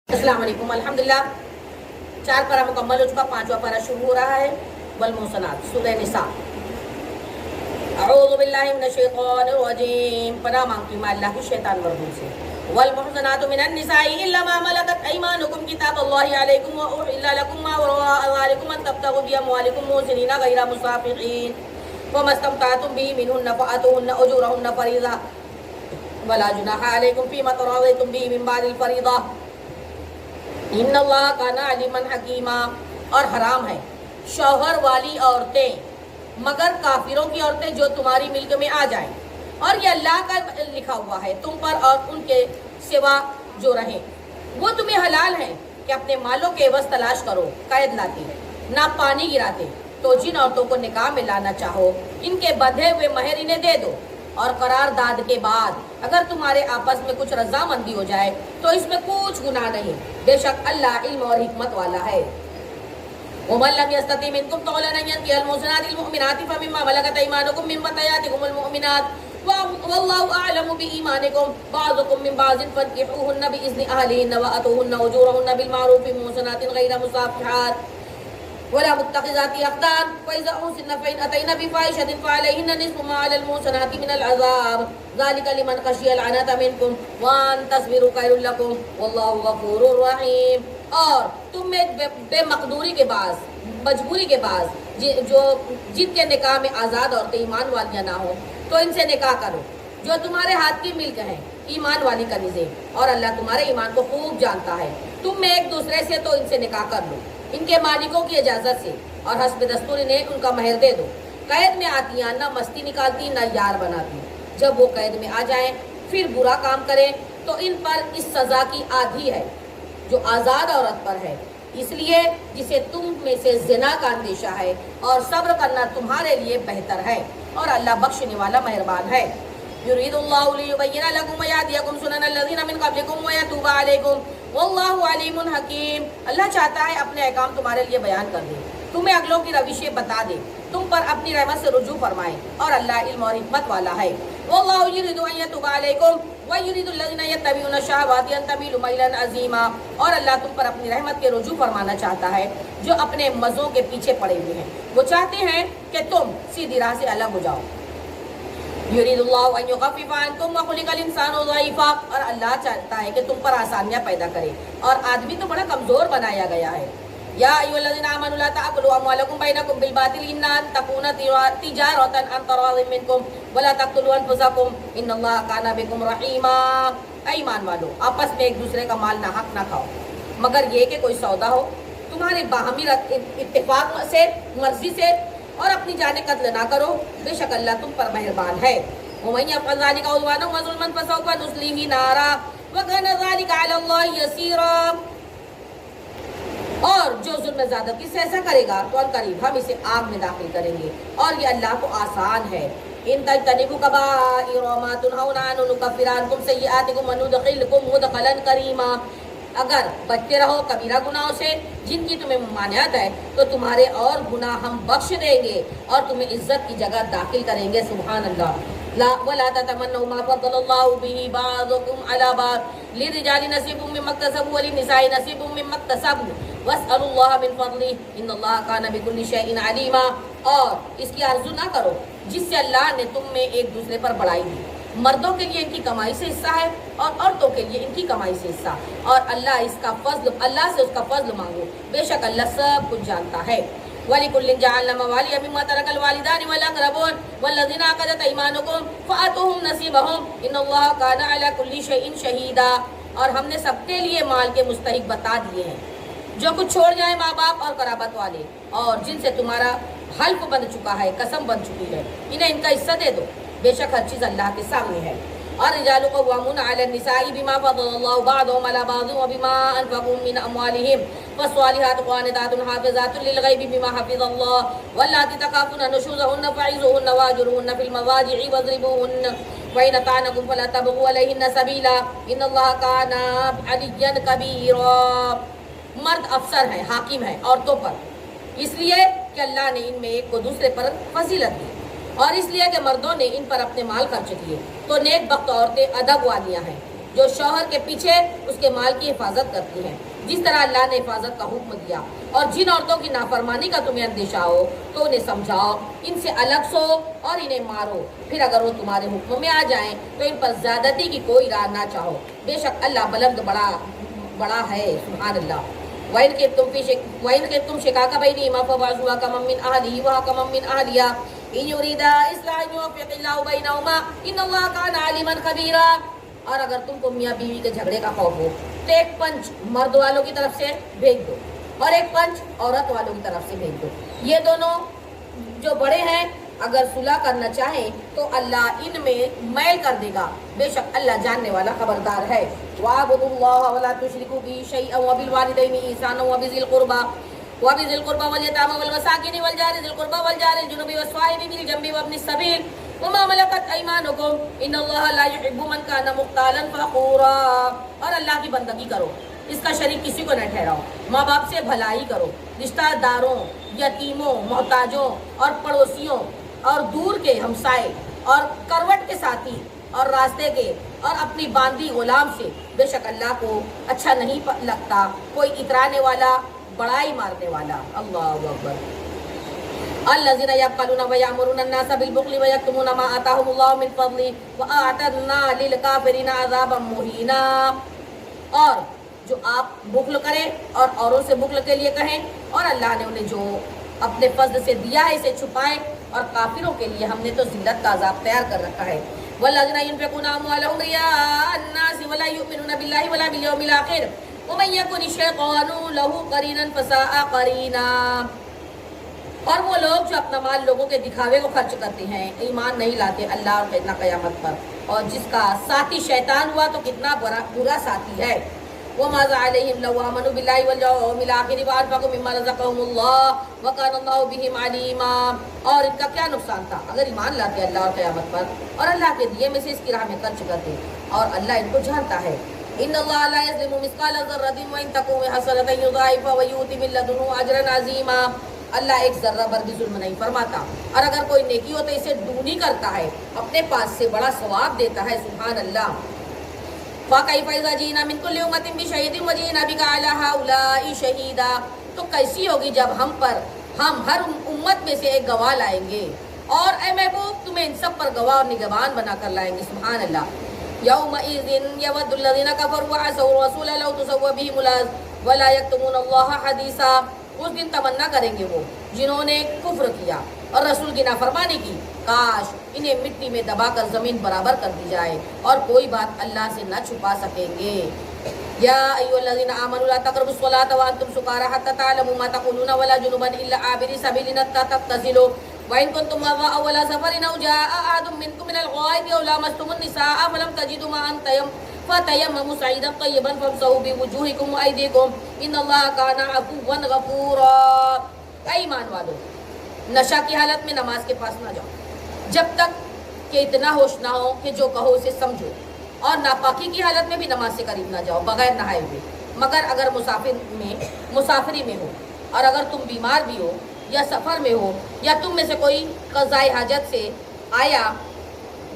السلام علیکم. الحمدللہ 4 پارہ مکمل ہو چکا، 5واں پارہ شروع ہو رہا ہے. والمحصنات، سورہ نساء. اعوذ باللہ من الشیطان الرجیم. پناہ مانگتی ہوں میں اللہ کی شیطان مردود سے. والمحصنات من النساء الا ما ملكت ايمانكم كتاب الله عليكم واحل لكم ما وراء ذلكم ان تبتغوا باموالكم محسنين غير مسافحين وما استمتعتم به منهن فآتوهن اجورهن فريضة ولا جناح عليكم فيما تراضيتم به من بعد الفريضة ان اللہ کان علیما حکیما. اور حرام ہے شوہر والی عورتیں مگر کافروں کی عورتیں جو تمہاری ملک میں آ جائیں، اور یہ اللہ کا لکھا ہوا ہے تم پر اور ان کے سوا جو رہیں. وہ تمہیں حلال ہیں کہ اپنے مالوں کے عوض تلاش کرو. قید لاتے نہ پانی گراتے تو جن عورتوں کو نکاح میں لانا چاہو ان کے بدھے ہوئے مہر انہیں دے دو. اور قرار داد کے بعد اگر تمہارے آپس میں کچھ رضامندی ہو جائے تو اس میں کچھ گناہ نہیں، بے شک اللہ علم اور حکمت والا ہے. ومن لم يستطع منكم طولا ان ينكح المحصنات المؤمنات فمما ملكت ايمانكم من فتياتكم المؤمنات والله اعلم بايمانكم بعضكم من بعض فانكحوهن باذن اهلهن واتوهن اجورهن بالمعروف محصنات غير مسافحات ولا متخذات اخدان فاذا احسن فان اتينا بفاحشه فعليهن نصف ما على المحصنات من العذاب ذلك لمن خشي العنت منكم وان تصبروا خير لكم والله غفور رحيم. اور تم میں بے مقدوری کے باعث، مجبوری کے باعث جو جن کے نکاح میں آزاد عورتیں ایمان والیاں نہ ہوں تو ان سے نکاح کرو جو تمہارے ہاتھ کی ملک ہیں ایمان والی کنیزیں، اور اللہ تمہارے ایمان کو خوب جانتا ہے. تم میں ایک دوسرے سے تو ان سے نکاح کر لو ان کے مالکوں کی اجازت سے، اور حسب دستور انہیں ان کا مہر دے دو. قید میں آتی ہیں نہ مستی نکالتی نہ یار بناتی. جب وہ قید میں آ جائیں پھر برا کام کریں تو ان پر اس سزا کی آدھی ہے جو آزاد عورت پر ہے. اس لیے جسے تم میں سے زنا کا اندیشہ ہے، اور صبر کرنا تمہارے لیے بہتر ہے، اور اللہ بخشنے والا مہربان ہے. یرید اللہ لیبین لکم ویہدیکم سنن الذین من قبلکم ویتوب علیکم واللہ علیم حکیم. اللہ چاہتا ہے اپنے احکام تمہارے لیے بیان کر دے، تمہیں اگلوں کی روشیں بتا دے، تم پر اپنی رحمت سے رجوع فرمائے، اور اللہ علم اور حکمت والا ہے. واللہ یرید ان یتوب علیکم وَيُرِيدُ الَّذِينَ يَتَّبِعُونَ الشَّهَوَاتِ أَن تَمِيلُوا مَيْلًا عَظِيمًا. اور اللہ تم پر اپنی رحمت کے رجوع فرمانا چاہتا ہے جو اپنے مزوں کے پیچھے پڑے ہوئے ہیں. وہ چاہتے ہیں کہ تم سیدھی راہ سے الگ ہو جاؤ. یرید اللہ ان یخفف عنکم وخلق الانسان ضعیفا. اور اللہ چاہتا ہے کہ تم پر آسانیاں پیدا کرے، اور آدمی تو بڑا کمزور بنایا گیا ہے. یا ایھا الذین آمنوا لا تأکلوا اموالکم بینکم بالباطل الا ان تکون تجارۃ عن تراض منکم ولا تقتلوا انفسکم ان اللہ کان بکم رحیما. اے ایمان والو، آپس میں ایک دوسرے کا مال ناحق نہ کھاؤ مگر یہ کہ کوئی سودا ہو تمہارے باہمی اتفاق سے، مرضی سے، اور اپنی جانیں قتل نہ کرو، بے شک اللہ تم پر مہربان ہے. ومن یفعل ذلک عدوانا وظلما فسوف نصلیہ نارا وکان ذلک علی اللہ یسیرا. اور جو ظلم زیادتی سے ایسا کرے گا تو عنقریب ہم اسے آگ میں داخل کریں گے، اور یہ اللہ کو آسان ہے. ان تجتنبوا کبائر ما تنہون عنہ نکفر عنکم سیئاتکم وندخلکم مدخلا کریما. اگر بچتے رہو کبیرہ گناہوں سے جن کی تمہیں ممانعت ہے تو تمہارے اور گناہ ہم بخش دیں گے اور تمہیں عزت کی جگہ داخل کریں گے. سبحان اللہ. لا ولا تتمنوا ما فضل الله به بعضكم على بعض للرجال نصيب مما اكتسبوا وللنساء نصيب مما اكتسبوا واسألوا الله من فضله ان الله كان بكل شيء عليما. اور اس کی آرزو نہ کرو جس سے اللہ نے تم میں ایک دوسرے پر بڑائی دی. مردوں کے لیے ان کی کمائی سے حصہ ہے اور عورتوں کے لیے ان کی کمائی سے حصہ، اور اللہ سے اس کا فضل مانگو، بے شک اللہ سب کچھ جانتا ہے. وَلِكُلٍّ جَعَلْنَا مَوَالِيَ مِمَّا تَرَكَ الْوَالِدَانِ وَالْأَقْرَبُونَ وَالَّذِينَ عَقَدَتْ أَيْمَانُكُمْ فَآتُوهُمْ نَصِيبَهُمْ إِنَّ اللَّهَ كَانَ عَلَى كُلِّ شَيْءٍ شَهِيدًا. اور ہم نے سب کے لیے مال کے مستحق بتا دیے ہیں جو کچھ چھوڑ جائیں ماں باپ اور قرابت والے، اور جن سے تمہارا حلف بن چکا ہے، قسم بن چکی ہے، انہیں ان کا حصہ دے دو، بے شک ہر چیز اللہ کے سامنے ہے. اور رجال قوامون علی النساء بما فضل اللہ بعضهم على بعض وبما انفقوا من اموالهم فالصالحات قانتات حافظات للغیب بما حفظ اللہ واللاتی تخافون نشوزهن فعظوهن واهجروهن في المضاجع واضربوهن وإن أطعنكم فلا تبغوا عليهن سبيلا ان اللہ کان علیا کبیرا. مرد افسر ہیں، حاکم ہیں عورتوں پر، اس لیے کہ اللہ نے ان میں ایک کو دوسرے پر فضیلت دی، اور اس لیے کہ مردوں نے ان پر اپنے مال خرچ کیے. تو نیک بخت عورتیں ادب والیاں ہیں جو شوہر کے پیچھے اس کے مال کی حفاظت کرتی ہیں جس طرح اللہ نے حفاظت کا حکم دیا، اور جن عورتوں کی نافرمانی کا تمہیں اندیشہ ہو تو انہیں سمجھاؤ، ان سے الگ سو اور انہیں مارو، پھر اگر وہ تمہارے حکم میں آ جائیں تو ان پر زیادتی کی کوئی راہ نہ چاہو، بے شک اللہ بلند بڑا ہے، سبحان اللہ۔ وَإِنْ خِفْتُمْ شِقَاقَ بَيْنِهِمَا فَبَعْثُوا حَكَمًا مِّنْ أَهْلِهِ وَحَكَمًا مِّنْ أَهْلِهَا إِنْ يُرِيدَا إِصْلَاحًا يُوَفِّقِ اللَّهُ بَيْنَهُمَا إِنَّ اللَّهَ كَانَ عَلِيمًا خَبِيرًا۔ اور اگر تم کو میاں بیوی کے جھگڑے کا خوف ہو تو ایک پنچ مرد والوں کی طرف سے بھیج دو اور ایک پنچ عورت والوں کی طرف سے بھیج دو، یہ دونوں جو بڑے ہیں اگر صلح کرنا چاہیں تو اللہ ان میں میل کر دے گا، بے شک اللہ جاننے والا خبردار ہے۔ وَاعْبُدُوا اللَّهَ وَلَا تُشْرِكُوا بِهِ شَيْئًا وَبِالْوَالِدَيْنِ إِحْسَانًا وَبِذِي الْقُرْبَى وَالْيَتَامَى وَالْمَسَاكِينِ وَالْجَارِ ذِي الْقُرْبَى وَالْجَارِ الْجُنُبِ وَالصَّاحِبِ بِالْجَنبِ وَابْنِ السَّبِيلِ وَمَا مَلَكَتْ أَيْمَانُكُمْ إِنَّ اللَّهَ لَا يُحِبُّ مَنْ كَانَ مُخْتَالًا فَخُورًا۔ اور اللہ کی بندگی کرو، اس کا شریک کسی کو نہ ٹھہراؤ، ماں باپ سے بھلائی کرو، رشتہ داروں، یتیموں، محتاجوں اور پڑوسیوں اور دور کے ہمسائے اور کروٹ کے ساتھی اور راستے کے اور اپنی باندھی غلام سے، بے شک اللہ کو اچھا نہیں لگتا کوئی اترانے والا بڑائی مارنے والا۔ اللہ اکبر۔ الذين يبخلون ويأمرون الناس بالبخل ويكتمون ما آتاهم الله من فضله وأعتدنا للكافرين عذابا مهينا۔ اور جو آپ بخل کریں اور اوروں سے بخل کے لیے کہیں، اور اللہ نے انہیں جو اپنے فضل سے دیا ہے اسے چھپائیں، اور کافروں کے لیے ہم نے تو ذلت کا عذاب تیار کر رکھا ہے۔ والذین ينفقون أموالهم رئاء الناس ولا يؤمنون بالله ولا باليوم الآخر ومن يكن الشيطان له قرينا فساء قرينا۔ اور وہ لوگ جو اپنا مال لوگوں کے دکھاوے کو خرچ کرتے ہیں، ایمان نہیں لاتے اللہ اور کتنا قیامت پر، اور جس کا ساتھی شیطان ہوا تو کتنا برا ساتھی ہے۔ وَمَاذَا عَلَيْهِمْ لَوْ آمَنُوا بِاللَّهِ وَالْيَوْمِ الْآخِرِ وَأَنفَقُوا مِمَّا رَزَقَهُمُ اللَّهُ وَكَانَ اللَّهُ بِهِمْ عَلِيمًا۔ اور ان کا کیا نقصان تھا اگر ایمان لاتے اللہ اور قیامت پر اور اللہ کے دیے میں سے اس کی راہ میں خرچ کرتے، اور اللہ ان کو جانتا ہے۔ إِنَّ اللَّهَ لَا يَظْلِمُ مِثْقَالَ ذَرَّةٍ وَإِن تَكُ حَسَنَةً يُضَاعِفْهَا وَيُؤْتِ مِن لَّدُنْهُ أَجْرًا عَظِيمًا۔ اللہ ایک ذرہ بھر بھی ظلم نہیں فرماتا، اور اگر کوئی نیکی ہو تو اسے دگنی کرتا ہے، اپنے پاس سے بڑا ثواب دیتا ہے، سبحان اللہ۔ فَكَيْفَ إِذَا جِئْنَا مِن كُلِّ أُمَّةٍ بِشَهِيدٍ وَجِئْنَا بِكَ عَلَىٰ هَٰؤُلَاءِ شَهِيدًا۔ تو کیسی ہوگی جب ہم ہر امت میں سے ایک گواہ لائیں گے، اور اے محبوب تمہیں ان سب پر گواہ اور نگہبان بنا کر لائیں گے، سبحان اللہ۔ يَوْمَئِذٍ يَوَدُّ الَّذِينَ كَفَرُوا وَعَصَوُا الرَّسُولَ لَوْ تُسَوَّىٰ بِهِمُ الْأَرْضُ وَلَا يَكْتُمُونَ اللَّهَ حَدِيثًا۔ اس دن تمنا کریں گے وہ جنہوں نے کفر کیا اور رسول کی نافرمانی کی، کاش انہیں مٹی میں دبا کر زمین برابر کر دی جائے اور کوئی بات اللہ سے نہ چھپا سکیں گے۔ یا ایھا الذین آمنوا لا تقربوا الصلاة وانتم سکارى حتى تعلموا ما تقولون ولا جنبا الا عابري سبيل حتى تغتسلوا وإن كنتم مرضى أو على سفر أو جاء أحد منكم من الغائط أو لامستم النساء فلم تجدوا ماء فتيمموا صعيدا طيبا فامسحوا بوجوهكم وأيديكم إن الله كان عفوا غفورا۔ اے ایمان والو، نشہ کی حالت میں نماز کے پاس نہ جاؤ جب تک کہ اتنا ہوش نہ ہو کہ جو کہو اسے سمجھو، اور ناپاکی کی حالت میں بھی نماز سے قریب نہ جاؤ بغیر نہائے ہوئے، مگر اگر مسافری میں ہو، اور اگر تم بیمار بھی ہو یا سفر میں ہو، یا تم میں سے کوئی قضائے حاجت سے آیا،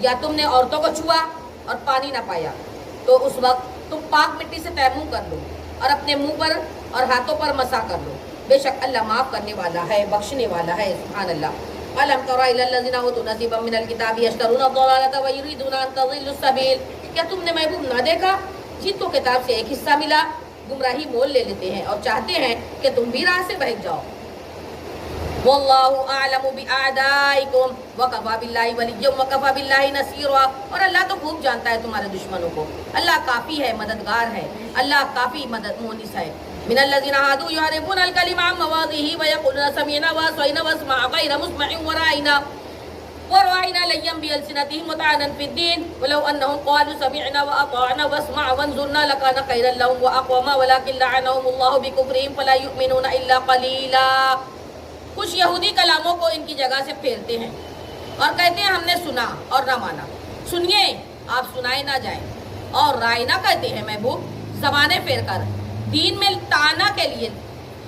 یا تم نے عورتوں کو چھوا اور پانی نہ پایا، تو اس وقت تم پاک مٹی سے تیمم کر لو اور اپنے منہ پر اور ہاتھوں پر مسح کر لو، بے شک اللہ معاف کرنے والا ہے، بخشنے والا ہے، سبحان اللہ۔ أَلَمْ تَرَ إِلَى الَّذِينَ أُوتُوا نَصِيبًا مِنَ الْكِتَابِ يَشْتَرُونَ الضَّلَالَةَ وَيُرِيدُونَ أَن تَضِلُّوا السَّبِيلَ۔ کیا تم نے محبوب نہ دیکھا جن کو کتاب سے ایک حصہ ملا گمراہی مول لے لیتے ہیں اور چاہتے ہیں کہ تم بھی راہ سے بہک جاؤ۔ وَاللَّهُ أَعْلَمُ بِأَعْدَائِكُمْ وَكَفَىٰ بِاللَّهِ وَلِيًّا وَكَفَىٰ بِاللَّهِ نَصِيرًا۔ اور اللہ تو خوب جانتا ہے تمہارے دشمنوں کو، اللہ کافی ہے، مددگار ہے، اللہ کافی مونس ہے۔ من الذين هادوا يحرفون الكلم عن مواضعه ويقولون سمعنا وعصينا واسمع غير مسمع وراعنا ليا بألسنتهم وطعنا في الدين ولو أنهم قالوا سمعنا وأطعنا واسمع وانظرنا لكان خيرا لهم وأقوما ولكن لعنهم الله بكفرهم فلا يؤمنون إلا قليلا۔ کچھ یہودی کلاموں کو ان کی جگہ سے پھیرتے ہیں اور کہتے ہیں ہم نے سنا اور نہ مانا، سنیے آپ سنائے نہ جائیں، اور رائے نہ کہتے ہیں محبوب زبانیں پھیر کر دین میں تانا کے لیے۔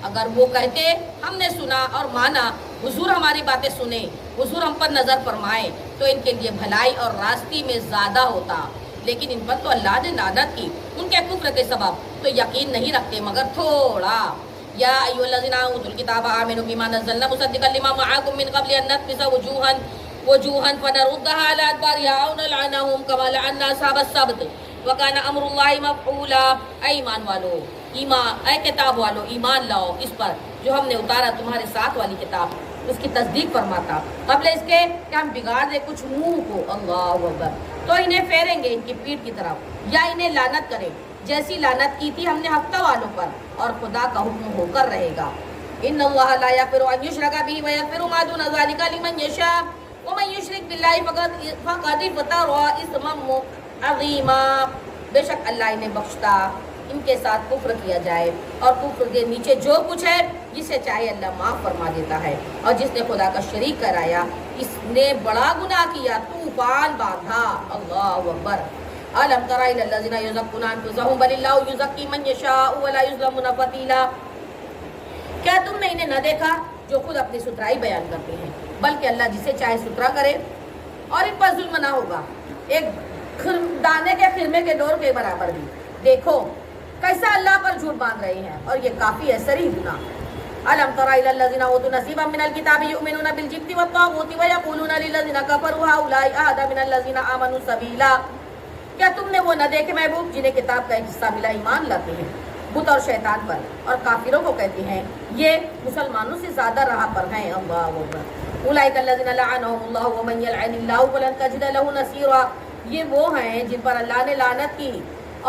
اگر وہ کہتے ہم نے سنا اور مانا، حضور ہماری باتیں سنیں، حضور ہم پر نظر فرمائے، تو ان کے لیے بھلائی اور راستی میں زیادہ ہوتا، لیکن ان پر تو اللہ نے لعنت کی ان کے کفر کے سبب، تو یقین نہیں رکھتے مگر تھوڑا۔ یا ایھا الذین اوتوا الکتاب آمنوا بما نزلنا مصدقا لما معکم من قبل ان نطمس وجوہا فنردها على ادبارها او نلعنهم كما لعنا اصحاب السبت وكان امر اللہ مفعولا۔ اے ایمان والو، اے کتاب والو، ایمان لاؤ اس پر جو ہم نے اتارا تمہارے ساتھ والی کتاب، اس کی تصدیق فرماتا قبل اس کے کہ ہم بگاڑ دیں کچھ منہ کو۔ اللہ اکبر۔ تو انہیں پھیریں گے ان کی پیٹھ کی طرف یا انہیں لعنت کریں جیسی لعنت کی تھی ہم نے ہفتہ والوں پر، اور خدا کا حکم ہو کر رہے گا۔ ان اللہ لا یغفر ان یشرک به ویغفر ما دون ذلک لمن یشاء ومن یشرک باللہ فقد افترى اثما عظیما۔ بے شک اللہ انہیں بخشتا ان کے ساتھ کفر کیا جائے، اور کفر کے نیچے جو کچھ ہے جسے چاہے اللہ معاف فرما دیتا ہے، اور جس نے خدا کا شریک کرایا اس نے بڑا گناہ کیا، طوفان باندھا۔ اللہ اکبر۔ الم تر الی الذین یزکون انفسهم بل اللہ یزکی من یشاء ولا یظلمون فتیلا۔ کیا تم نے انہیں نہ دیکھا جو خود اپنی سترائی بیان کرتے ہیں، بلکہ اللہ جسے چاہے سترا کرے، اور ان پر ظلم نہ ہوگا ایک دانے کے خرمے کے ڈور کے برابر بھی۔ دیکھو کیسا اللہ پر جھوٹ باندھ رہے ہیں، اور یہ کافی ہے صریح گناہ۔ الم تر الی الذین اوتوا نصیبا من الکتاب یؤمنون بالجبت والطاغوت ویقولون للذین کفروا هؤلاء اهدی من الذین آمنوا سبیلا۔ کیا تم نے وہ نہ دیکھے محبوب جنہیں کتاب کا ایک حصہ ملا ایمان لاتے ہیں بت اور شیطان پر، اور کافروں کو کہتے ہیں یہ مسلمانوں سے زیادہ راہ پر ہیں۔ اللہ اکبر۔ اولئک الذین لعنهم اللہ ومن یلعن اللہ فلن تجد له نصیرا۔ یہ وہ ہیں جن پر اللہ نے لعنت کی،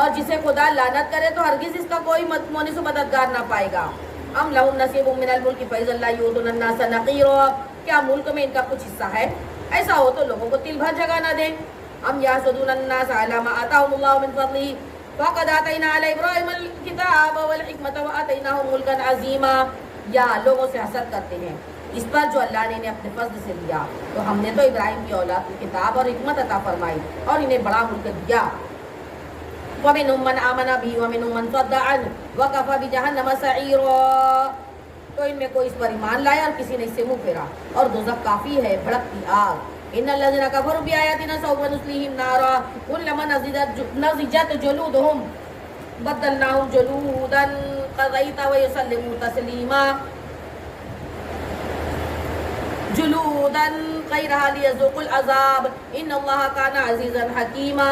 اور جسے خدا لعنت کرے تو ہرگز اس کا کوئی مونس و مددگار نہ پائے گا۔ ام لهم نصیب من الملک فاذا لا یؤتون الناس نقیرا۔ کیا ملک میں ان کا کچھ حصہ ہے؟ ایسا ہو تو لوگوں کو تل بھر جگہ نہ دیں۔ ام یحسدون الناس علی ما آتاهم اللہ من فضلہ فقد آتینا علی ابراہیم الکتاب والحکمۃ وآتیناہ ملکا عظیما۔ یا لوگوں سے حسد کرتے ہیں اس پر جو اللہ نے انہیں اپنے فضل سے دیا، تو ہم نے تو ابراہیم کی اولاد کو کتاب اور حکمت عطا فرمائی اور انہیں بڑا ملک دیا۔ وَمِنْهُمْ مَنْ آمَنَ بِهِ وَمِنْهُمْ مَنْ صَدَّ عَنْهُ وَكَفَىٰ بِجَهَنَّمَ سَعِيرًا۔ تو ان میں کوئی اس پر ایمان لایا اور کسی نے اس سے منہ پھیرا، اور دوزخ کافی ہے بھڑکتی آگ۔ ان الذين كفروا بآياتنا سوف نصليهم نارا كلما نضجت جلودهم بدلناهم جلودا غيرها ويسلموا تسليما جلودا غيرها ليذوقوا العذاب ان الله كان عزيزا حكيما۔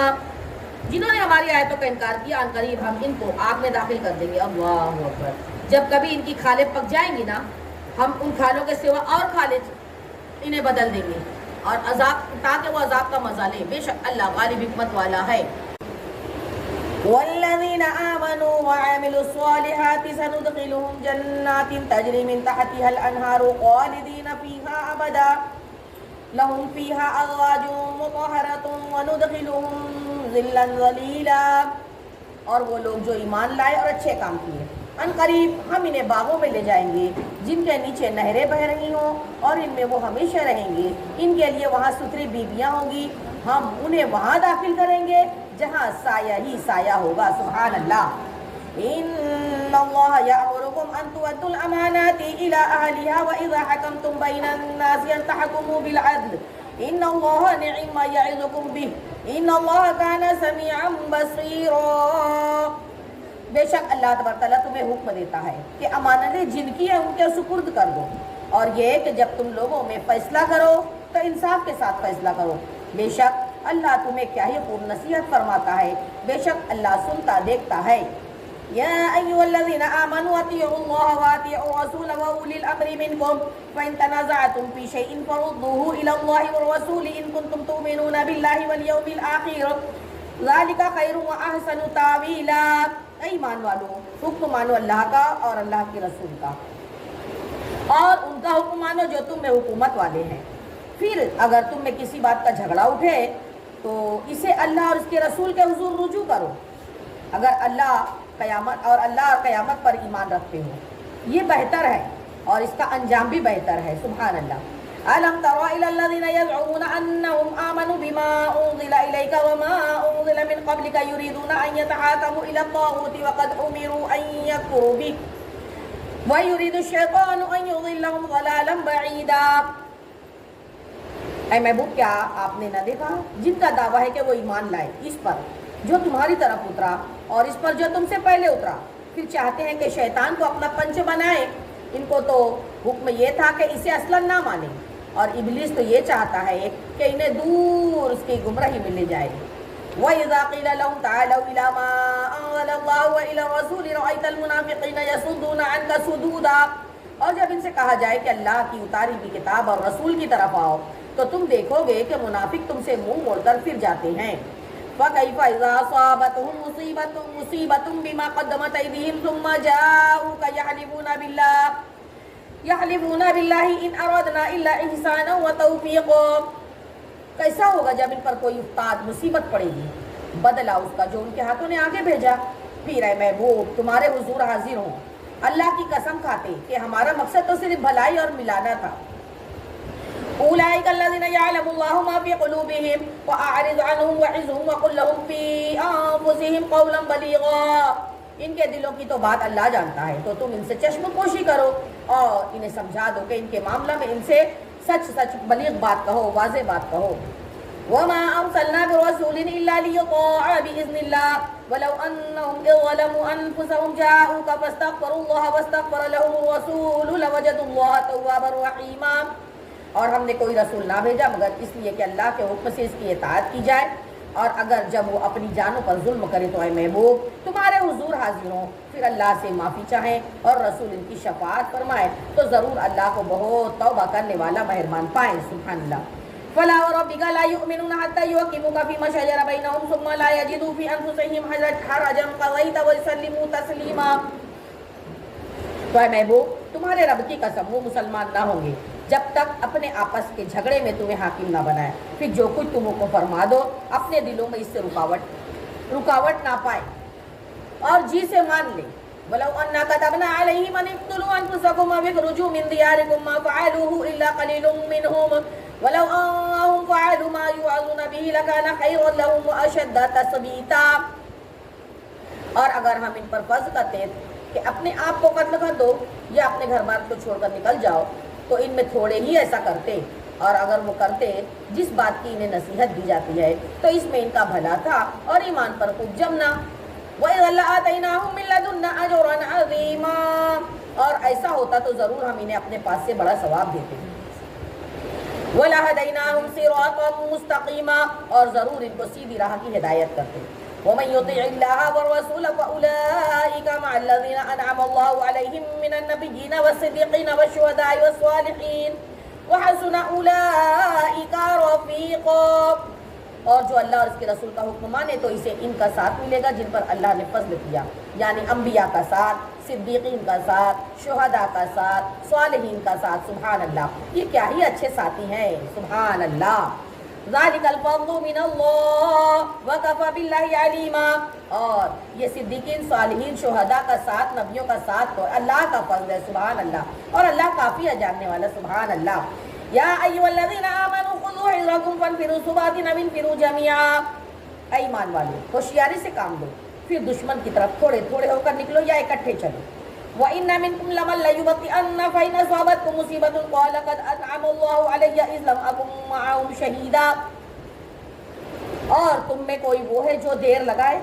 جنہوں نے ہماری آیتوں کا انکار کیا ان قریب ہم ان کو آگ میں داخل کر دیں گے۔ اللہ اکبر۔ جب کبھی ان کی کھالیں پک جائیں گی نا، ہم ان کھالوں کے سوا اور کھالیں انہیں بدل دیں گے، اور عذاب تاکہ وہ عذاب کا مزہ لے۔ بے شک اللہ غالب حکمت والا ہے۔ والذین آمنوا وعملوا الصالحات سندخلهم جنات تجری من تحتها الانہار خالدین فیہا ابدا لهم فیہا ازواج مطہرۃ وندخلهم ظلا ظلیلا۔ اور وہ لوگ جو ایمان لائے اور اچھے کام کیے، ان قریب ہم انہیں باغوں میں لے جائیں گے جن کے نیچے نہریں بہہ رہی ہوں، اور ان میں وہ ہمیشہ رہیں گے۔ ان کے لیے وہاں ستھری بیویاں ہوں گی، ہم انہیں وہاں داخل کریں گے جہاں سایہ ہی سایہ ہوگا۔ سبحان اللہ۔ ان اللہ یأمرکم ان تؤدوا الامانات الی اہلہا واذا حکمتم بین الناس ان تحکموا بالعدل ان اللہ نعم ما یعظکم بہ ان اللہ کان سمیعا بصیرا۔ بے شک اللہ تبارک تعالیٰ تمہیں حکم دیتا ہے کہ امانتیں جن کی ہیں ان کے سپرد کر دو، اور یہ کہ جب تم لوگوں میں فیصلہ کرو تو انصاف کے ساتھ فیصلہ کرو۔ بے شک اللہ تمہیں کیا ہی خوب نصیحت فرماتا ہے، بے شک اللہ سنتا دیکھتا ہے۔ یا ایھا الذین آمنوا اطیعوا اللہ واطیعوا الرسول واولی الامر منکم فإن تنازعتم فی شیء فردوه الی اللہ والرسول ان کنتم تؤمنون باللہ والیوم الآخر ذلک خیر واحسن تاویلا۔ اے ایمان والو، حکم مانو اللہ کا اور اللہ کے رسول کا، اور ان کا حکم مانو جو تم میں حکومت والے ہیں۔ پھر اگر تم میں کسی بات کا جھگڑا اٹھے تو اسے اللہ اور اس کے رسول کے حضور رجوع کرو، اگر اللہ اور قیامت پر ایمان رکھتے ہو، یہ بہتر ہے اور اس کا انجام بھی بہتر ہے۔ سبحان اللہ۔ أَلَمْ تَرَ إِلَى الَّذِينَ يَزْعُمُونَ أَنَّهُمْ آمَنُوا بِمَا أُنزِلَ إِلَيْكَ وَمَا أُنزِلَ مِنْ قَبْلِكَ يُرِيدُونَ أَنْ يَتَحَاكَمُوا إِلَى الطَّاغُوتِ وَقَدْ أُمِرُوا أَنْ يَكْفُرُوا بِهِ وَيُرِيدُ الشَّيْطَانُ أَنْ يُضِلَّهُمْ ضَلَالًا بَعِيدًا۔ اے محبوب کیا آپ نے نہ دیکھا جن کا دعویٰ ہے کہ وہ ایمان لائے اس پر جو تمہاری طرف اترا اور اس پر جو تم سے پہلے اترا، پھر چاہتے ہیں کہ شیطان کو اپنا پنچ بنائے۔ ان کو تو حکم یہ تھا کہ اسے اصلاً نہ مانیں، اور ابلیس تو یہ چاہتا ہے کہ انہیں دور اس کی گمراہی میں لے جائے۔ وَإِذَا قِيلَ لَهُمْ تَعَالَوْا إِلَىٰ مَا أَنزَلَ اللَّهُ وَإِلَى الرَّسُولِ رَأَيْتَ الْمُنَافِقِينَ يَصُدُّونَ عَنكَ صُدُودًا، اور جب ان سے کہا جائے کہ اللہ کی اتاری ہوئی کتاب اور رسول کی طرف آؤ تو تم دیکھو گے کہ منافق تم سے منہ موڑ کر پھر جاتے ہیں۔ فَكَيْفَ إِذَا أَصَابَتْهُم مُّصِيبَةٌ بِمَا قَدَّمَتْ أَيْدِيهِمْ ثُمَّ جَاءُوكَ يَحْلِفُونَ بِاللَّهِ إِنْ أَرَدْنَا إِلَّا إِحْسَانًا وَتَوْفِيقًا، کیسا ہوگا جب ان پر کوئی افتاد مصیبت پڑے گی، بدلہ اس کا جو ان کے ہاتھوں نے آگے بھیجا۔ پھر اے محبوب تمہارے حضور حاضر ہوں، اللہ کی قسم کھاتے کہ ہمارا مقصد تو صرف بھلائی اور ملانا تھا۔ أولئك الذين يعلم الله ما في قلوبهم وأعرض عنهم وعظهم وقل لهم في أنفسهم قولا بليغا، ان کے دلوں کی تو بات اللہ جانتا ہے، تو تم ان سے چشم پوشی کرو اور انہیں سمجھا دو کہ ان کے معاملہ میں ان سے سچ بلیغ بات کہو، واضح بات کہو۔ وما أرسلنا برسول إلا ليطاع بإذن الله ولو أنهم إذ ظلموا أنفسهم جاءوك فاستغفروا الله واستغفر لهم الرسول لوجدوا الله توابا رحيما، اور ہم نے کوئی رسول نہ بھیجا مگر اس لیے کہ اللہ کے حکم سے اس کی اطاعت کی جائے، اور اگر جب وہ اپنی جانوں پر ظلم کرے تو اے محبوب تمہارے حضور حاضر ہوں، پھر اللہ سے معافی چاہیں اور رسول ان کی شفاعت فرمائے تو ضرور اللہ کو بہت توبہ کرنے والا مہربان پائیں۔ سبحان اللہ۔ فَلَا وَرَبِّكَ لَا يُؤْمِنُونَ حَتَّى يُحَكِّمُوكَ فِيمَا شَجَرَ بَيْنَهُمْ ثُمَّ لَا يَجِدُوا فِي أَنفُسِهِمْ حَرَجًا قَضَيْتَ وَيُسَلِّمُوا تَسْلِيمًا، تو اے محبوب تمہارے رب کی قسم وہ مسلمان نہ ہوں گے جب تک اپنے آپس کے جھگڑے میں تمہیں حاکم نہ بنائے، پھر جو کچھ تم کو فرما دو اپنے دلوں میں اس سے رکاوٹ نہ پائے اور جی سے مان لے۔ وَلَوْ أَنَّا كَتَبْنَا عَلَيْهِمْ أَنِ اقْتُلُوا أَنفُسَكُمْ أَوِ اخْرُجُوا مِنْ دِيَارِكُمْ مَا فَعَلُوهُ إِلَّا قَلِيلٌ مِّنْهُمْ وَلَوْ أَنَّهُمْ فَعَلُوا مَا يُوعَظُونَ بِهِ لَكَانَ خَيْرًا لَهُمْ وَأَشَدَّ تَثْبِيتًا، اور اگر ہم ان پر فرض کرتے کہ اپنے آپ کو قتل کر دو یا اپنے گھر بار کو چھوڑ کر نکل جاؤ تو ان میں تھوڑے ہی ایسا کرتے، اور اگر وہ کرتے جس بات کی انہیں نصیحت دی جاتی ہے تو اس میں ان کا بھلا تھا اور ایمان پر خوب جمنا۔ وَإِذًا لَآتَيْنَاهُم مِّن لَّدُنَّا أَجْرًا عَظِيمًا، اور ایسا ہوتا تو ضرور ہم انہیں اپنے پاس سے بڑا ثواب دیتے۔ وَلَهَدَيْنَاهُمْ صِرَاطًا مُّسْتَقِيمًا، اور ضرور ان کو سیدھی راہ کی ہدایت کرتے۔ وَمَن يُطِعِ اللَّهَ وَالرَّسُولَ فَأُولَٰئِكَ مَعَ الَّذِينَ أَنْعَمَ اللَّهُ عَلَيْهِم مِّنَ النَّبِيِّينَ وَالصِّدِّيقِينَ وَالشُّهَدَاءِ وَالصَّالِحِينَ وَحَسُنَ أُولَٰئِكَ رَفِيقًا، اور جو اللہ اور اس کے رسول کا حکم مانے تو اسے ان کا ساتھ ملے گا جن پر اللہ نے فضل کیا، یعنی انبیاء کا ساتھ، صدیقین کا ساتھ، شہداء کا ساتھ، صالحین کا ساتھ۔ سبحان اللہ، یہ کیا ہی اچھے ساتھی ہیں، سبحان اللہ۔ ذَلِكَ الْفَضْلُ مِنَ اللَّهِ وَكَفَى بِاللَّهِ عَلِيمًا، اور یہ صدیقین، صالحین، شہداء کا ساتھ، نبیوں کا ساتھ تو اللہ کا فضل ہے، سبحان اللہ، اور اللہ کافی ہے جاننے والا، سبحان اللہ۔ یا ایھا الذین آمنوا خذوا حذرکم فانفروا ثبات او انفروا جمیعا، اے ایمان والو ہوشیاری سے کام لو، پھر دشمن کی طرف تھوڑے تھوڑے ہو کر نکلو یا اکٹھے چلو۔ وَإِنَّ مِنْكُمْ لَمَن لَّيُبَطِّئَنَّ فَإِنْ أَصَابَتْكُم مُّصِيبَةٌ قَالَ قَدْ أَنْعَمَ اللَّهُ عَلَيَّ إِذْ لَمْ أَكُن مَّعَهُمْ شَهِيدًا، اور تم میں کوئی وہ ہے جو دیر لگائے،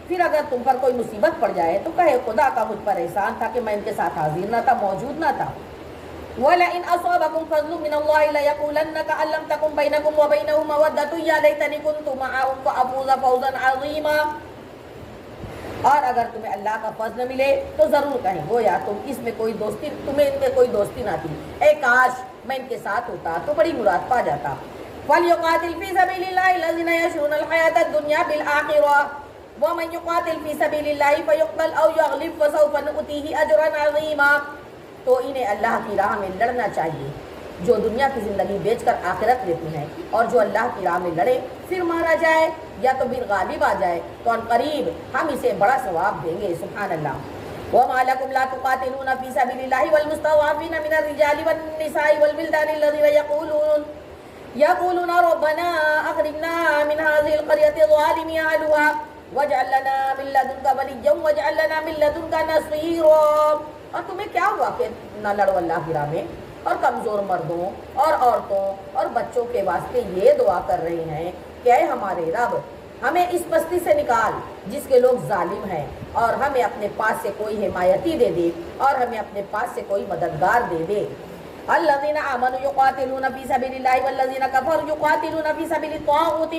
پھر اگر تم پر کوئی مصیبت پڑ جائے تو کہے خدا کا مجھ پر احسان تھا کہ میں ان کے ساتھ حاضر نہ تھا، موجود نہ تھا۔ وَلَئِنْ أَصَابَكُمْ فَضْلٌ مِّنَ اللَّهِ لَيَقُولَنَّ كَأَن لَّمْ تَكُن بَيْنَكُمْ وَبَيْنَهُ مَوَدَّةٌ يَا لَيْتَنِي كُنتُ مَعَهُمْ فَأَفُوزَ فَوْزًا عَظِيمًا، اور اگر تمہیں اللہ کا فضل ملے تو ضرور کہیں گویا تمہیں ان میں کوئی دوستی نہ تھی، اے کاش میں ان کے ساتھ ہوتا تو بڑی مراد پا جاتا۔ فَلْيُقَاتِلْ فِي سَبِيلِ اللَّهِ الَّذِينَ يَشْرُونَ الْحَيَاةَ الدُّنْيَا بِالْآخِرَةِ وَمَن يُقَاتِلْ فِي سَبِيلِ اللَّهِ فَيُقْتَلْ أَوْ يَغْلِبْ فَسَوْفَ نُؤْتِيهِ أَجْرًا عَظِيمًا، تو انہیں اللہ کی راہ میں لڑنا چاہیے، جو دنیا کی زندگی بیچ کر آخرت لیتی ہیں، اور جو اللہ کی راہ میں لڑے پھر مارا جائے یا تو پھر غالب آ جائے تو ان قریب ہم اسے بڑا ثواب دیں گے، سبحان اللہ۔ وَمَا لَكُمْ لَا تُقَاتِلُونَ فِي سَبِيلِ اللَّهِ وَالْمُسْتَضْعَفِينَ مِنَ الرِّجَالِ وَالنِّسَاءِ وَالْوِلْدَانِ الَّذِينَ يَقُولُونَ رَبَّنَا أَخْرِجْنَا مِنْ هَٰذِهِ الْقَرْيَةِ الظَّالِمِ أَهْلُهَا وَاجْعَل لَّنَا مِن لَّدُنكَ وَلِيًّا وَاجْعَل لَّنَا مِن لَّدُنكَ نَصِيرًا، اور تمہیں کیا ہوا کہ نہ لڑو اللہ کی راہ میں، اور کمزور مردوں اور عورتوں اور بچوں کے واسطے یہ دعا کر رہے ہیں کہ اے ہمارے رب ہمیں اس بستی سے نکال جس کے لوگ ظالم ہیں، اور ہمیں اپنے پاس سے کوئی حمایتی دے دے اور ہمیں اپنے پاس سے کوئی مددگار دے دے۔ الذین آمنوا یقاتلون فی سبیل اللہ والذین کفروا یقاتلون فی سبیل الطاغوت